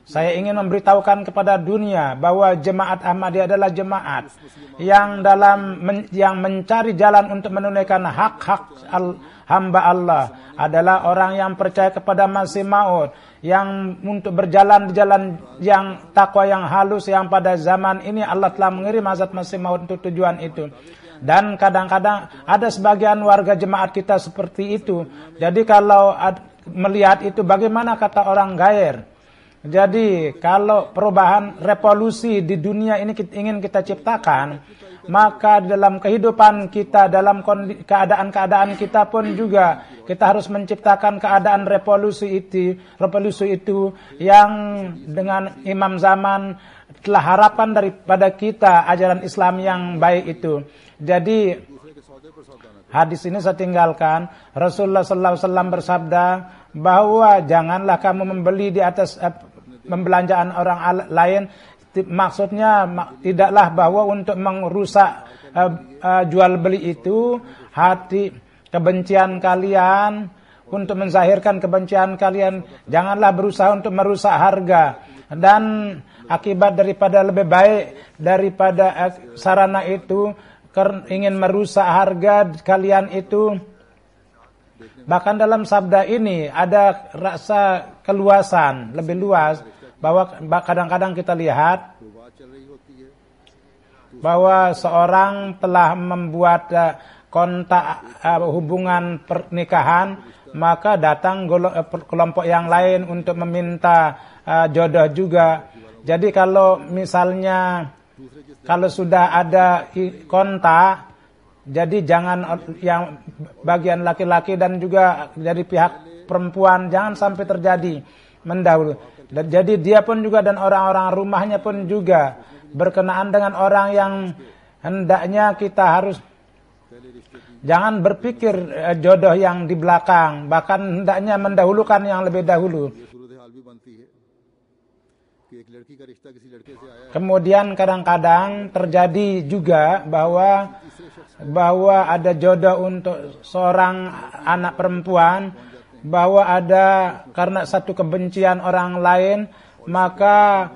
saya ingin memberitahukan kepada dunia bahwa jemaat Ahmadiyah adalah jemaat yang mencari jalan untuk menunaikan hak-hak hamba Allah, adalah orang yang percaya kepada Masih Maud, yang untuk berjalan di jalan yang takwa yang halus, yang pada zaman ini Allah telah mengirim Hazrat Masih Maud untuk tujuan itu. Dan kadang-kadang ada sebagian warga jemaat kita seperti itu. Jadi kalau melihat itu, bagaimana kata orang Gair? Jadi kalau perubahan revolusi di dunia ini ingin kita ciptakan, maka dalam kehidupan kita, dalam keadaan-keadaan kita pun juga kita harus menciptakan keadaan revolusi itu yang dengan imam zaman telah harapan daripada kita ajaran Islam yang baik itu. Jadi hadis ini saya tinggalkan. Rasulullah SAW bersabda bahwa janganlah kamu membeli di atas pembelanjaan orang lain. Maksudnya tidaklah bahwa untuk merusak jual beli itu hati kebencian kalian, untuk menzahirkan kebencian kalian. Janganlah berusaha untuk merusak harga, dan akibat daripada lebih baik daripada sarana itu ingin merusak harga kalian itu. Bahkan dalam sabda ini ada rasa keluasan, lebih luas, bahwa kadang-kadang kita lihat bahwa seorang telah membuat kontak hubungan pernikahan, maka datang kelompok yang lain untuk meminta jodoh juga. Jadi kalau misalnya kalau sudah ada kontak, jadi jangan yang bagian laki-laki dan juga dari pihak perempuan jangan sampai terjadi mendahului. Jadi dia pun juga dan orang-orang rumahnya pun juga berkenaan dengan orang yang hendaknya kita harus jangan berpikir jodoh yang di belakang, bahkan hendaknya mendahulukan yang lebih dahulu. Kemudian kadang-kadang terjadi juga bahwa ada jodoh untuk seorang anak perempuan, bahwa ada karena satu kebencian orang lain, maka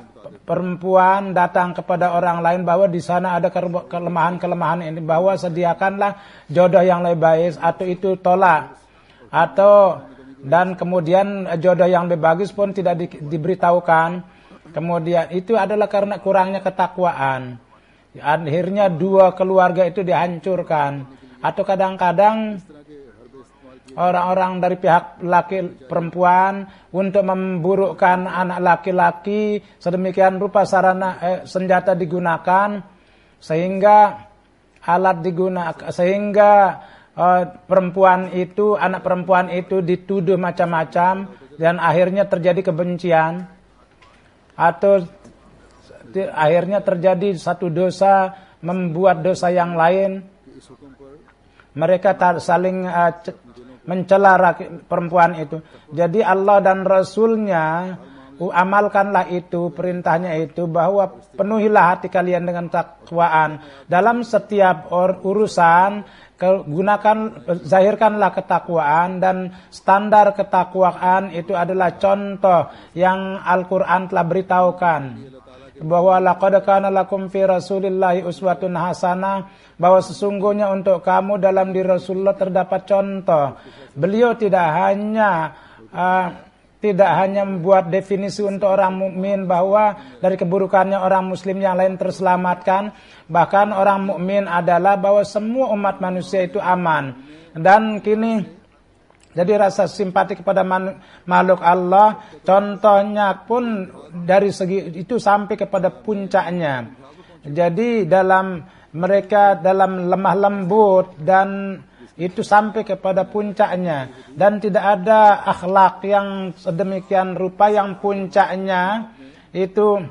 perempuan datang kepada orang lain bahwa di sana ada kelemahan-kelemahan ini, bahwa sediakanlah jodoh yang lebih baik, atau itu tolak, dan kemudian jodoh yang lebih bagus pun tidak diberitahukan. Kemudian itu adalah karena kurangnya ketakwaan. Akhirnya dua keluarga itu dihancurkan. Atau kadang-kadang orang-orang dari pihak laki perempuan untuk memburukkan anak laki-laki, sedemikian rupa sarana senjata digunakan sehingga alat digunakan sehingga anak perempuan itu dituduh macam-macam dan akhirnya terjadi kebencian atau akhirnya terjadi satu dosa membuat dosa yang lain. Mereka saling mencela perempuan itu. Jadi Allah dan Rasulnya amalkanlah itu, perintahnya itu, bahwa penuhilah hati kalian dengan takwaan dalam setiap urusan. Zahirkanlah ketakwaan, dan standar ketakwaan itu adalah contoh yang Al-Quran telah beritahukan bahwa laqad kana lakum fi Rasulillahi uswatun hasanah, bahwa sesungguhnya untuk kamu dalam diri Rasulullah terdapat contoh. Beliau tidak hanya membuat definisi untuk orang mukmin bahwa dari keburukannya orang muslim yang lain terselamatkan, bahkan orang mukmin adalah bahwa semua umat manusia itu aman. Dan kini jadi rasa simpati kepada makhluk Allah, contohnya pun dari segi itu sampai kepada puncaknya. Jadi mereka dalam lemah lembut dan itu sampai kepada puncaknya, dan tidak ada akhlak yang sedemikian rupa yang puncaknya itu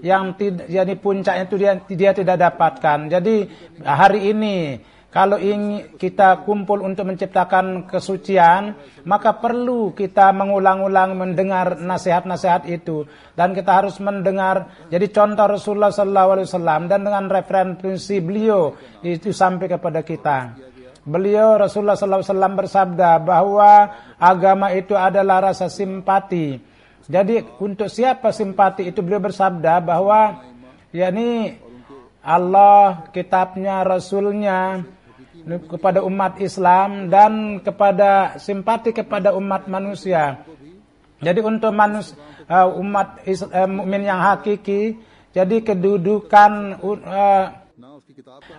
jadi puncaknya itu dia tidak dapatkan. Jadi hari ini kalau ingin kita kumpul untuk menciptakan kesucian, maka perlu kita mengulang-ulang mendengar nasihat-nasihat itu, dan kita harus mendengar jadi contoh Rasulullah SAW, dan dengan referensi beliau itu sampai kepada kita. Beliau Rasulullah SAW bersabda bahwa agama itu adalah rasa simpati. Jadi untuk siapa simpati itu, beliau bersabda bahwa yakni Allah, kitabnya, Rasulnya kepada umat Islam, dan kepada simpati kepada umat manusia. Jadi untuk umat mukmin yang hakiki, jadi kedudukan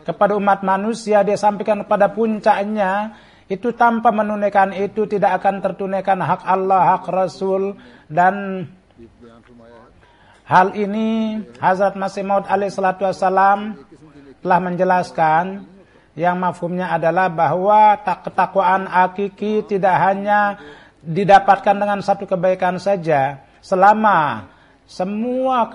kepada umat manusia dia sampaikan pada puncaknya itu, tanpa menunaikan itu tidak akan tertunaikan hak Allah, hak Rasul. Dan hal ini Hazrat Masih Maud alaihissalatu wassalam telah menjelaskan, yang mafhumnya adalah bahwa ketakwaan hakiki tidak hanya didapatkan dengan satu kebaikan saja, selama semua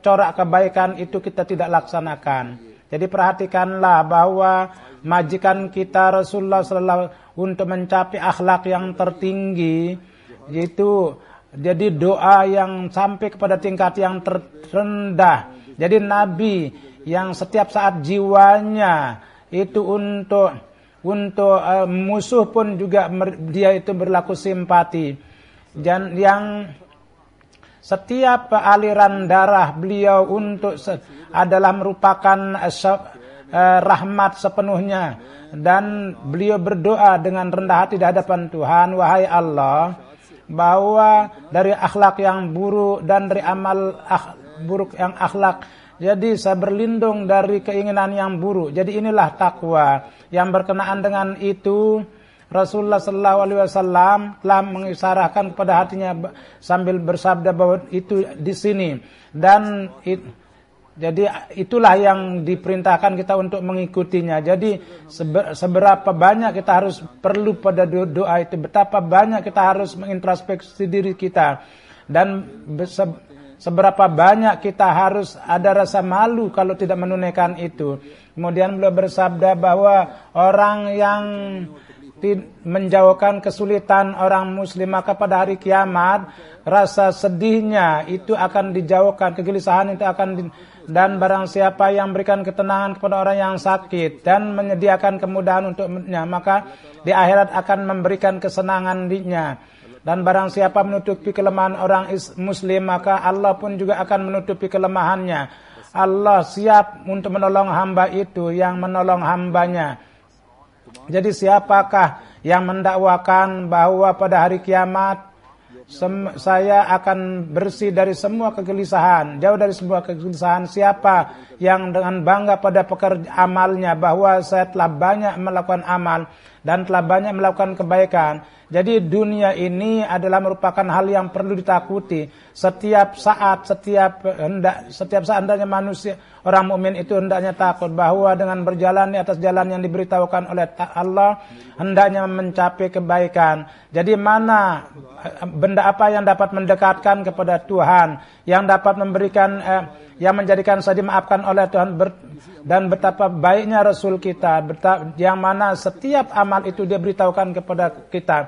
corak kebaikan itu kita tidak laksanakan. Jadi perhatikanlah bahwa majikan kita Rasulullah SAW untuk mencapai akhlak yang tertinggi, yaitu jadi doa yang sampai kepada tingkat yang terendah. Jadi Nabi yang setiap saat jiwanya itu untuk musuh pun juga dia itu berlaku simpati, dan yang setiap aliran darah beliau adalah merupakan rahmat sepenuhnya, dan beliau berdoa dengan rendah hati di hadapan Tuhan, wahai Allah, bahwa dari akhlak yang buruk dan dari amal buruk yang akhlak, jadi saya berlindung dari keinginan yang buruk. Jadi inilah takwa. Yang berkenaan dengan itu, Rasulullah SAW telah mengisyaratkan kepada hatinya sambil bersabda bahwa itu di sini. Dan jadi itulah yang diperintahkan kita untuk mengikutinya. Jadi seberapa banyak kita harus perlu pada doa itu, betapa banyak kita harus mengintrospeksi diri kita, dan seberapa banyak kita harus ada rasa malu kalau tidak menunaikan itu. Kemudian beliau bersabda bahwa orang yang menjauhkan kesulitan orang muslim, maka pada hari kiamat rasa sedihnya itu akan dijauhkan, kegelisahan itu akan dan barang siapa yang berikan ketenangan kepada orang yang sakit dan menyediakan kemudahan untuknya, maka di akhirat akan memberikan kesenangan dirinya. Dan barang siapa menutupi kelemahan orang muslim, maka Allah pun juga akan menutupi kelemahannya. Allah siap untuk menolong hamba itu yang menolong hambanya. Jadi siapakah yang mendakwakan bahwa pada hari kiamat saya akan bersih dari semua kegelisahan, jauh dari semua kegelisahan. Siapa yang dengan bangga pada amalnya bahwa saya telah banyak melakukan amal dan telah banyak melakukan kebaikan. Jadi dunia ini adalah merupakan hal yang perlu ditakuti. Setiap saat hendaknya manusia, orang mukmin itu hendaknya takut bahwa dengan berjalan di atas jalan yang diberitahukan oleh Allah, hendaknya mencapai kebaikan. Jadi mana benda apa yang dapat mendekatkan kepada Tuhan, yang dapat memberikan yang menjadikan saya dimaafkan oleh Tuhan, dan betapa baiknya Rasul kita, yang mana setiap amal itu dia beritahukan kepada kita.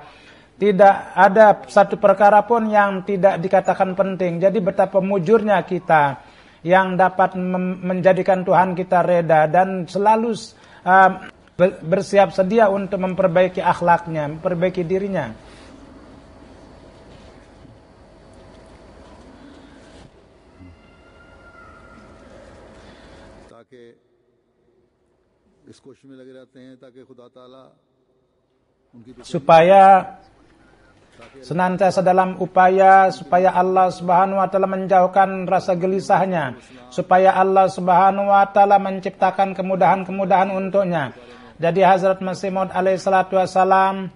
Tidak ada satu perkara pun yang tidak dikatakan penting. Jadi betapa mujurnya kita yang dapat menjadikan Tuhan kita reda dan selalu bersiap sedia untuk memperbaiki akhlaknya, memperbaiki dirinya. Supaya senantiasa dalam upaya supaya Allah Subhanahu wa taala menjauhkan rasa gelisahnya, supaya Allah Subhanahu wa taala menciptakan kemudahan-kemudahan untuknya. Jadi Hazrat Masih Maud alaihi salatu wasalam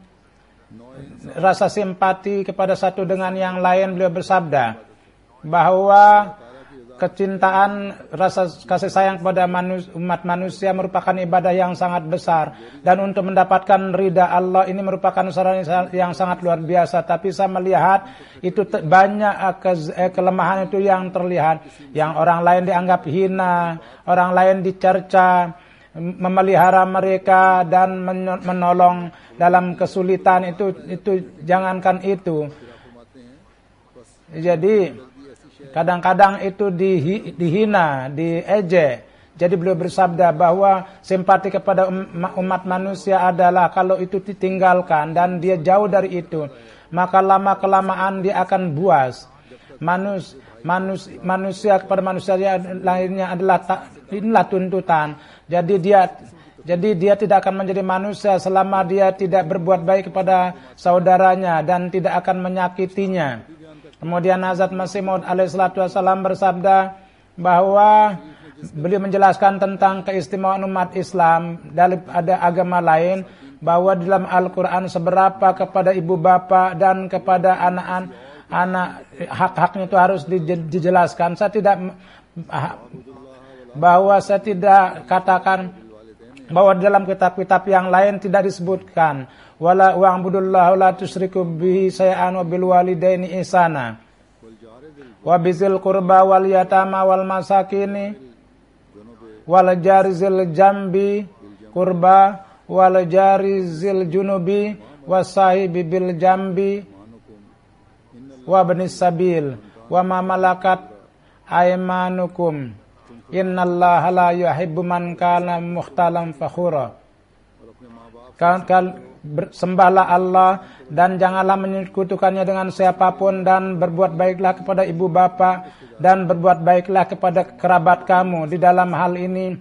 rasa simpati kepada satu dengan yang lain, beliau bersabda bahwa kecintaan, rasa kasih sayang kepada umat manusia merupakan ibadah yang sangat besar. Dan untuk mendapatkan ridha Allah ini merupakan usaha yang sangat luar biasa. Tapi saya melihat itu banyak kelemahan itu yang terlihat. Yang orang lain dianggap hina, orang lain dicerca, memelihara mereka dan menolong dalam kesulitan itu jangankan itu. Jadi kadang-kadang itu dihina, diejek. Jadi beliau bersabda bahwa simpati kepada umat manusia adalah kalau itu ditinggalkan dan dia jauh dari itu, maka lama-kelamaan dia akan buas. Manusia kepada manusia lainnya inilah tuntutan. Jadi dia tidak akan menjadi manusia selama dia tidak berbuat baik kepada saudaranya dan tidak akan menyakitinya. Kemudian Hazrat Masih Maud alaihi salatu wasallam bersabda bahwa beliau menjelaskan tentang keistimewaan umat Islam dari ada agama lain, bahwa dalam Al-Quran seberapa kepada ibu bapak dan kepada anak-anak hak-haknya itu harus dijelaskan. Saya tidak katakan bahwa dalam kitab-kitab yang lain tidak disebutkan wala wa'budullaha la tusyriku bihi syai'an wa bil walidaini ihsana wa bizil qurba wal yatama wal masakini wal jarizil jambi qurba wal jarizil junubi wasahibi bil jambi wa ibnis sabil wa ma malakat aymanukum innallaha la yuhibbu man kana mukhtalan fakhura. Sembahlah Allah dan janganlah menyekutukannya dengan siapapun, dan berbuat baiklah kepada ibu bapa dan berbuat baiklah kepada kerabat kamu. Di dalam hal ini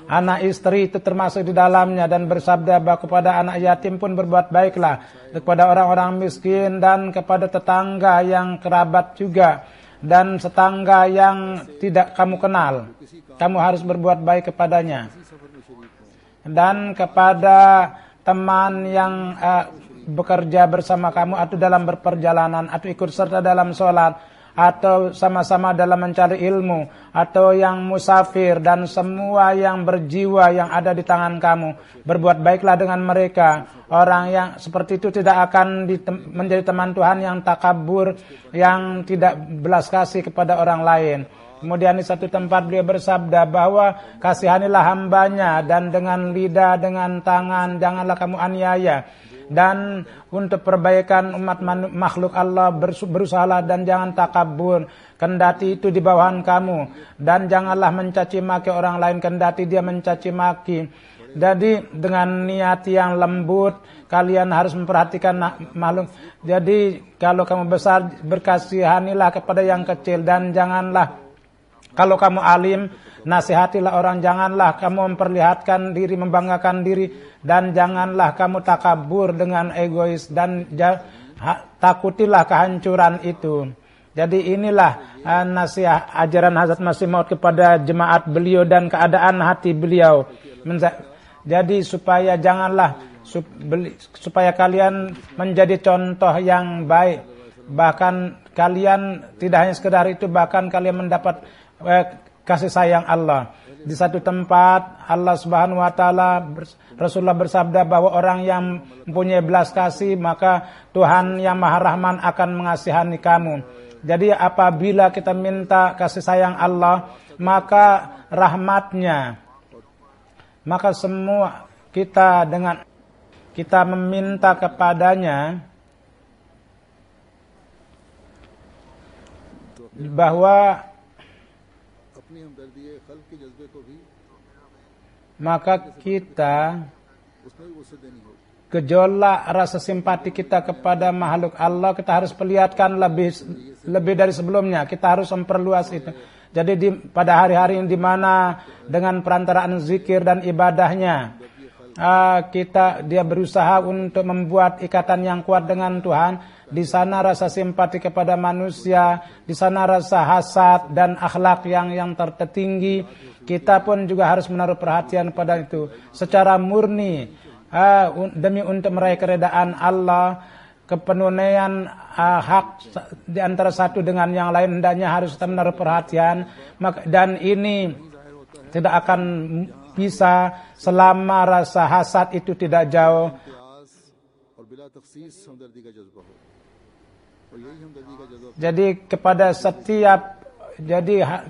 anak istri itu termasuk di dalamnya, dan bersabda bahwa kepada anak yatim pun berbuat baiklah, kepada orang-orang miskin dan kepada tetangga yang kerabat juga, dan tetangga yang tidak kamu kenal. Kamu harus berbuat baik kepadanya. Dan kepada teman yang bekerja bersama kamu atau dalam berperjalanan atau ikut serta dalam sholat atau sama-sama dalam mencari ilmu atau yang musafir dan semua yang berjiwa yang ada di tangan kamu, berbuat baiklah dengan mereka. Orang yang seperti itu tidak akan menjadi teman Tuhan yang takabur, yang tidak belas kasih kepada orang lain. Kemudian di satu tempat beliau bersabda bahwa kasihanilah hambanya, dan dengan lidah, dengan tangan janganlah kamu aniaya, dan untuk perbaikan umat makhluk Allah berusahalah dan jangan takabur kendati itu di bawahan kamu, dan janganlah mencaci maki orang lain kendati dia mencaci maki. Jadi dengan niat yang lembut kalian harus memperhatikan makhluk. Jadi kalau kamu besar berkasihanilah kepada yang kecil, dan janganlah kalau kamu alim, nasihatilah orang, janganlah kamu memperlihatkan diri, membanggakan diri, dan janganlah kamu takabur dengan egois, dan takutilah kehancuran itu. Jadi inilah nasihat ajaran Hazrat Masih Maud kepada jemaat beliau dan keadaan hati beliau. Jadi supaya supaya kalian menjadi contoh yang baik. Bahkan kalian tidak hanya sekedar itu, bahkan kalian mendapat kasih sayang Allah. Di satu tempat Allah Subhanahu wa taala, Rasulullah bersabda bahwa orang yang mempunyai belas kasih, maka Tuhan yang Maha Rahman akan mengasihani kamu. Jadi apabila kita minta kasih sayang Allah, maka rahmatnya, maka semua kita dengan kita meminta kepadanya bahwa maka kita gejolak rasa simpati kita kepada makhluk Allah kita harus perlihatkan lebih dari sebelumnya. Kita harus memperluas itu. Jadi pada hari-hari di mana dengan perantaraan zikir dan ibadahnya dia berusaha untuk membuat ikatan yang kuat dengan Tuhan. Di sana rasa simpati kepada manusia, di sana rasa hasad dan akhlak yang tertinggi. Kita pun juga harus menaruh perhatian pada itu secara murni demi untuk meraih keredaan Allah. Kepenuhan hak di antara satu dengan yang lain hendaknya harus kita menaruh perhatian, dan ini tidak akan bisa selama rasa hasad itu tidak jauh. Jadi kepada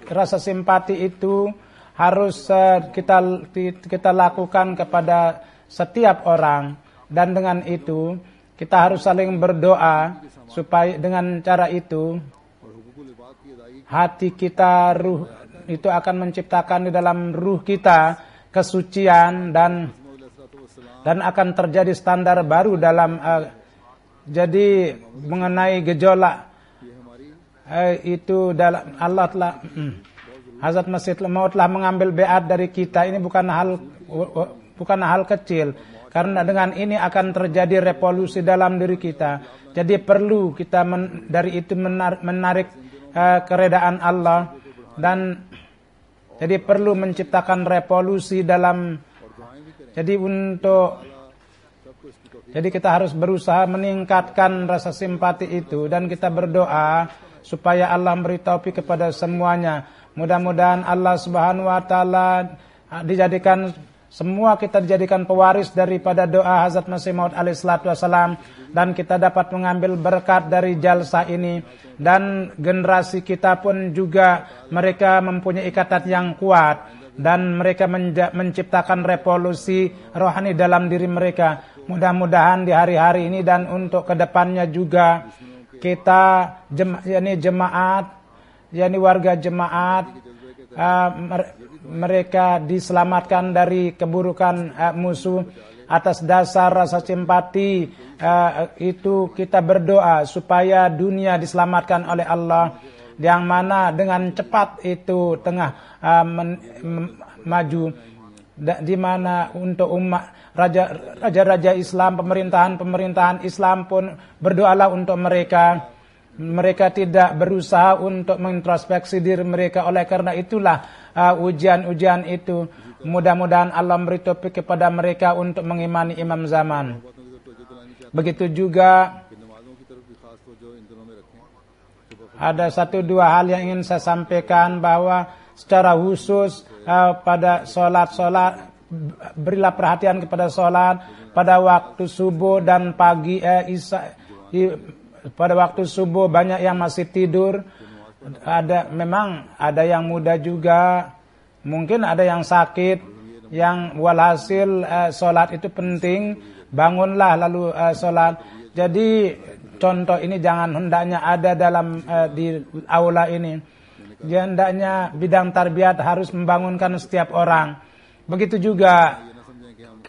rasa simpati itu harus kita lakukan kepada setiap orang, dan dengan itu kita harus saling berdoa supaya dengan cara itu hati kita, ruh itu akan menciptakan di dalam ruh kita kesucian dan akan terjadi standar baru dalam jadi mengenai gejolak itu dalam Allah telah Hazrat Masih Maud telah mengambil beat dari kita. Ini bukan hal kecil, karena dengan ini akan terjadi revolusi dalam diri kita. Jadi perlu kita dari itu menarik keredaan Allah, dan jadi perlu menciptakan revolusi dalam. Jadi kita harus berusaha meningkatkan rasa simpati itu, dan kita berdoa supaya Allah beri taufik kepada semuanya. Mudah-mudahan Allah Subhanahu wa taala kita dijadikan pewaris daripada doa Hazrat Masih Maud alaihi salatu wasalam, dan kita dapat mengambil berkat dari jalsah ini, dan generasi kita pun juga mereka mempunyai ikatan yang kuat, dan mereka menciptakan revolusi rohani dalam diri mereka. Mudah-mudahan di hari-hari ini dan untuk kedepannya juga kita warga jemaat mereka diselamatkan dari keburukan musuh. Atas dasar rasa simpati itu kita berdoa supaya dunia diselamatkan oleh Allah, yang mana dengan cepat itu tengah maju, di mana untuk umat raja-raja Islam, pemerintahan Islam pun berdoalah untuk mereka. Mereka tidak berusaha untuk mengintrospeksi diri mereka. Oleh karena itulah ujian-ujian itu. Mudah-mudahan Allah beri taufik kepada mereka untuk mengimani imam zaman. Begitu juga ada satu dua hal yang ingin saya sampaikan, bahwa secara khusus pada sholat berilah perhatian kepada sholat pada waktu subuh dan pagi pada waktu subuh banyak yang masih tidur. Memang ada yang muda juga, mungkin ada yang sakit, yang walhasil sholat itu penting, bangunlah lalu sholat. Jadi contoh ini hendaknya ada dalam di aula ini. Hendaknya bidang tarbiyat harus membangunkan setiap orang. Begitu juga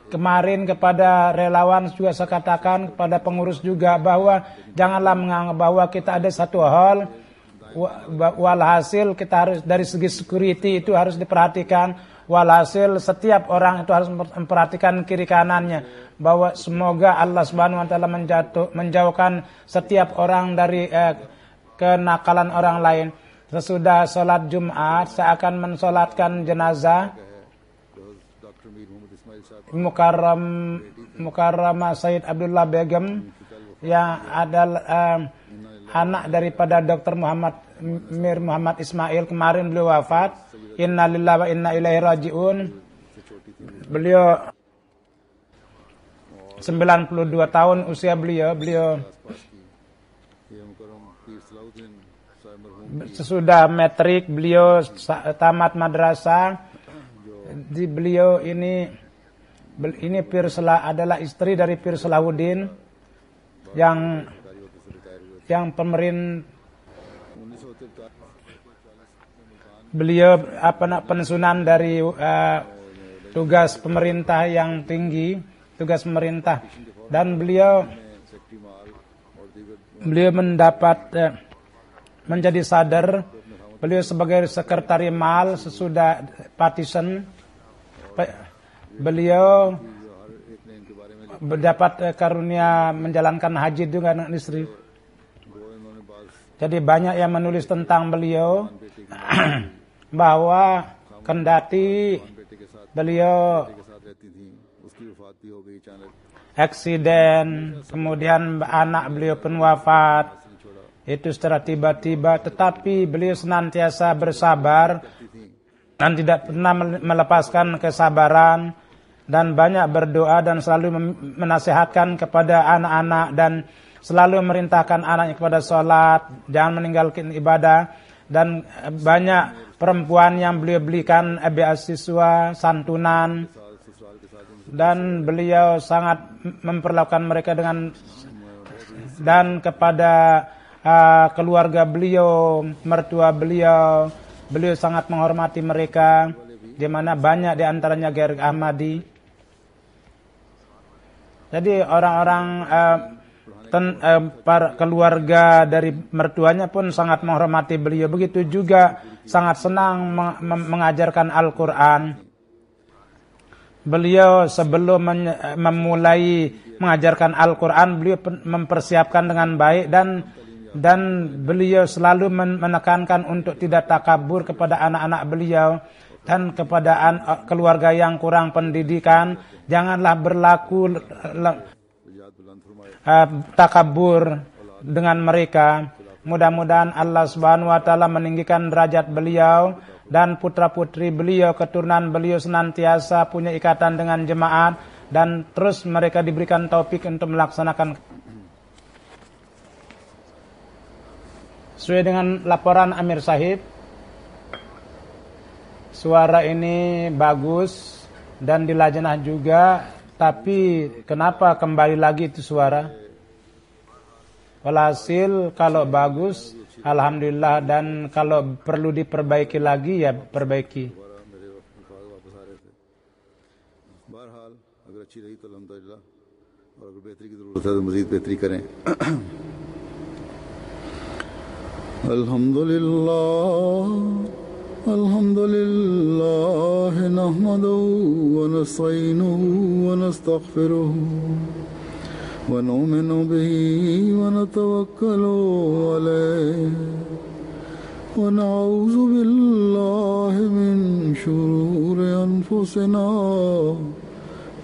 kemarin kepada relawan juga saya katakan, kepada pengurus juga, bahwa janganlah menganggap bahwa kita ada satu hal, walhasil kita harus dari segi security itu harus diperhatikan. Walhasil setiap orang itu harus memperhatikan kiri kanannya, bahwa semoga Allah Subhanahu wa taala menjauhkan setiap orang dari kenakalan orang lain. Sesudah sholat Jumat, saya akan mensolatkan jenazah Mukarramah Sayyid Abdullah Begum yang adalah anak daripada Dr. Mir Muhammad Ismail. Kemarin beliau wafat. Inna lillahi wa inna ilaihi raji'un. Beliau 92 tahun usia beliau. Sesudah metrik beliau tamat madrasah. Beliau ini adalah istri dari Pir Salahuddin yang beliau pensiunan dari tugas pemerintah yang tinggi, tugas pemerintah, dan beliau mendapat menjadi sadar. Beliau sebagai sekretari mal sesudah partition, beliau mendapat karunia menjalankan haji dengan istri. Jadi banyak yang menulis tentang beliau bahwa kendati beliau eksiden, kemudian anak beliau pun wafat, itu secara tiba-tiba, tetapi beliau senantiasa bersabar dan tidak pernah melepaskan kesabaran, dan banyak berdoa dan selalu menasihatkan kepada anak-anak dan selalu memerintahkan anaknya kepada sholat, jangan meninggalkan ibadah. Dan banyak perempuan yang beliau belikan beasiswa, santunan, dan beliau sangat memperlakukan mereka dan kepada keluarga beliau, mertua beliau sangat menghormati mereka, di mana banyak di antaranya Ghair Ahmadi. Jadi orang-orang para keluarga dari mertuanya pun sangat menghormati beliau. Begitu juga sangat senang mengajarkan Al-Quran. Beliau sebelum memulai mengajarkan Al-Quran, beliau mempersiapkan dengan baik, dan beliau selalu menekankan untuk tidak takabur kepada anak-anak beliau dan kepada keluarga yang kurang pendidikan. Janganlah berlaku takabur dengan mereka. Mudah-mudahan Allah Subhanahu wa taala meninggikan derajat beliau dan putra-putri beliau, keturunan beliau senantiasa punya ikatan dengan jemaat, dan terus mereka diberikan taufik untuk melaksanakan sesuai dengan laporan Amir Sahib. Suara ini bagus dan di lajnah juga, tapi kenapa kembali lagi itu suara? Walhasil kalau bagus, alhamdulillah, dan kalau perlu diperbaiki lagi, ya perbaiki.
बहरहाल अगर अच्छी रही तो अल्हम्दुलिल्लाह, और अगर बेहतरी की ज़रूरत है तो मज़ीद बेहतरी करें। अल्हम्दुलिल्लाह नहमदुहु व नस्तईनुहु व नस्तगफिरुहु व नु'मिनु बिही व नतवक्कलु अलैहि व नऊज़ु बिल्लाहि मिन शुरूरि अनफुसिना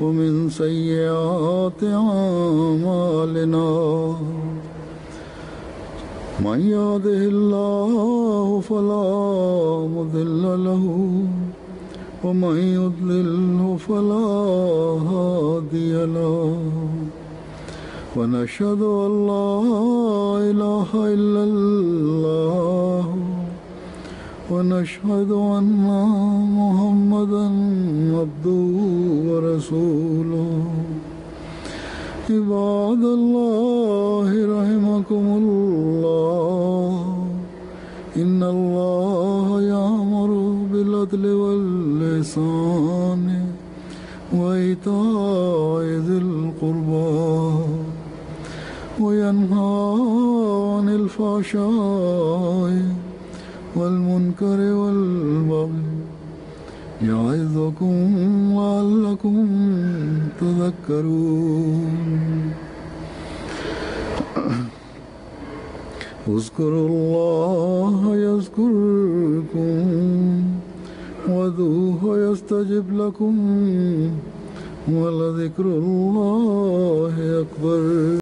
व मिन सय्यिआति अमालिना। मन यहदिहिल्लाहु फला मुदिल्ल लहु व मन युद्लिल्हु फला हादिय लहु व नशहदु अल्ला इलाहा इल्लल्लाह व नशहदु अन्ना मुहम्मदन अब्दुहु व रसूलुहु। इबादल्लाहि रहिमकुमुल्लाह, इन्नल्लाह यामुरु बिल-अद्लि वल-इहसानि व ईताइ ज़िल-क़ुर्बा व यन्हा अनिल फ़हशाइ वल-मुनकरि वल-बग़य يعظكم لعلكم تذكرون اذكروا الله يذكركم وادعوه يستجب لكم ولذكر الله أكبر.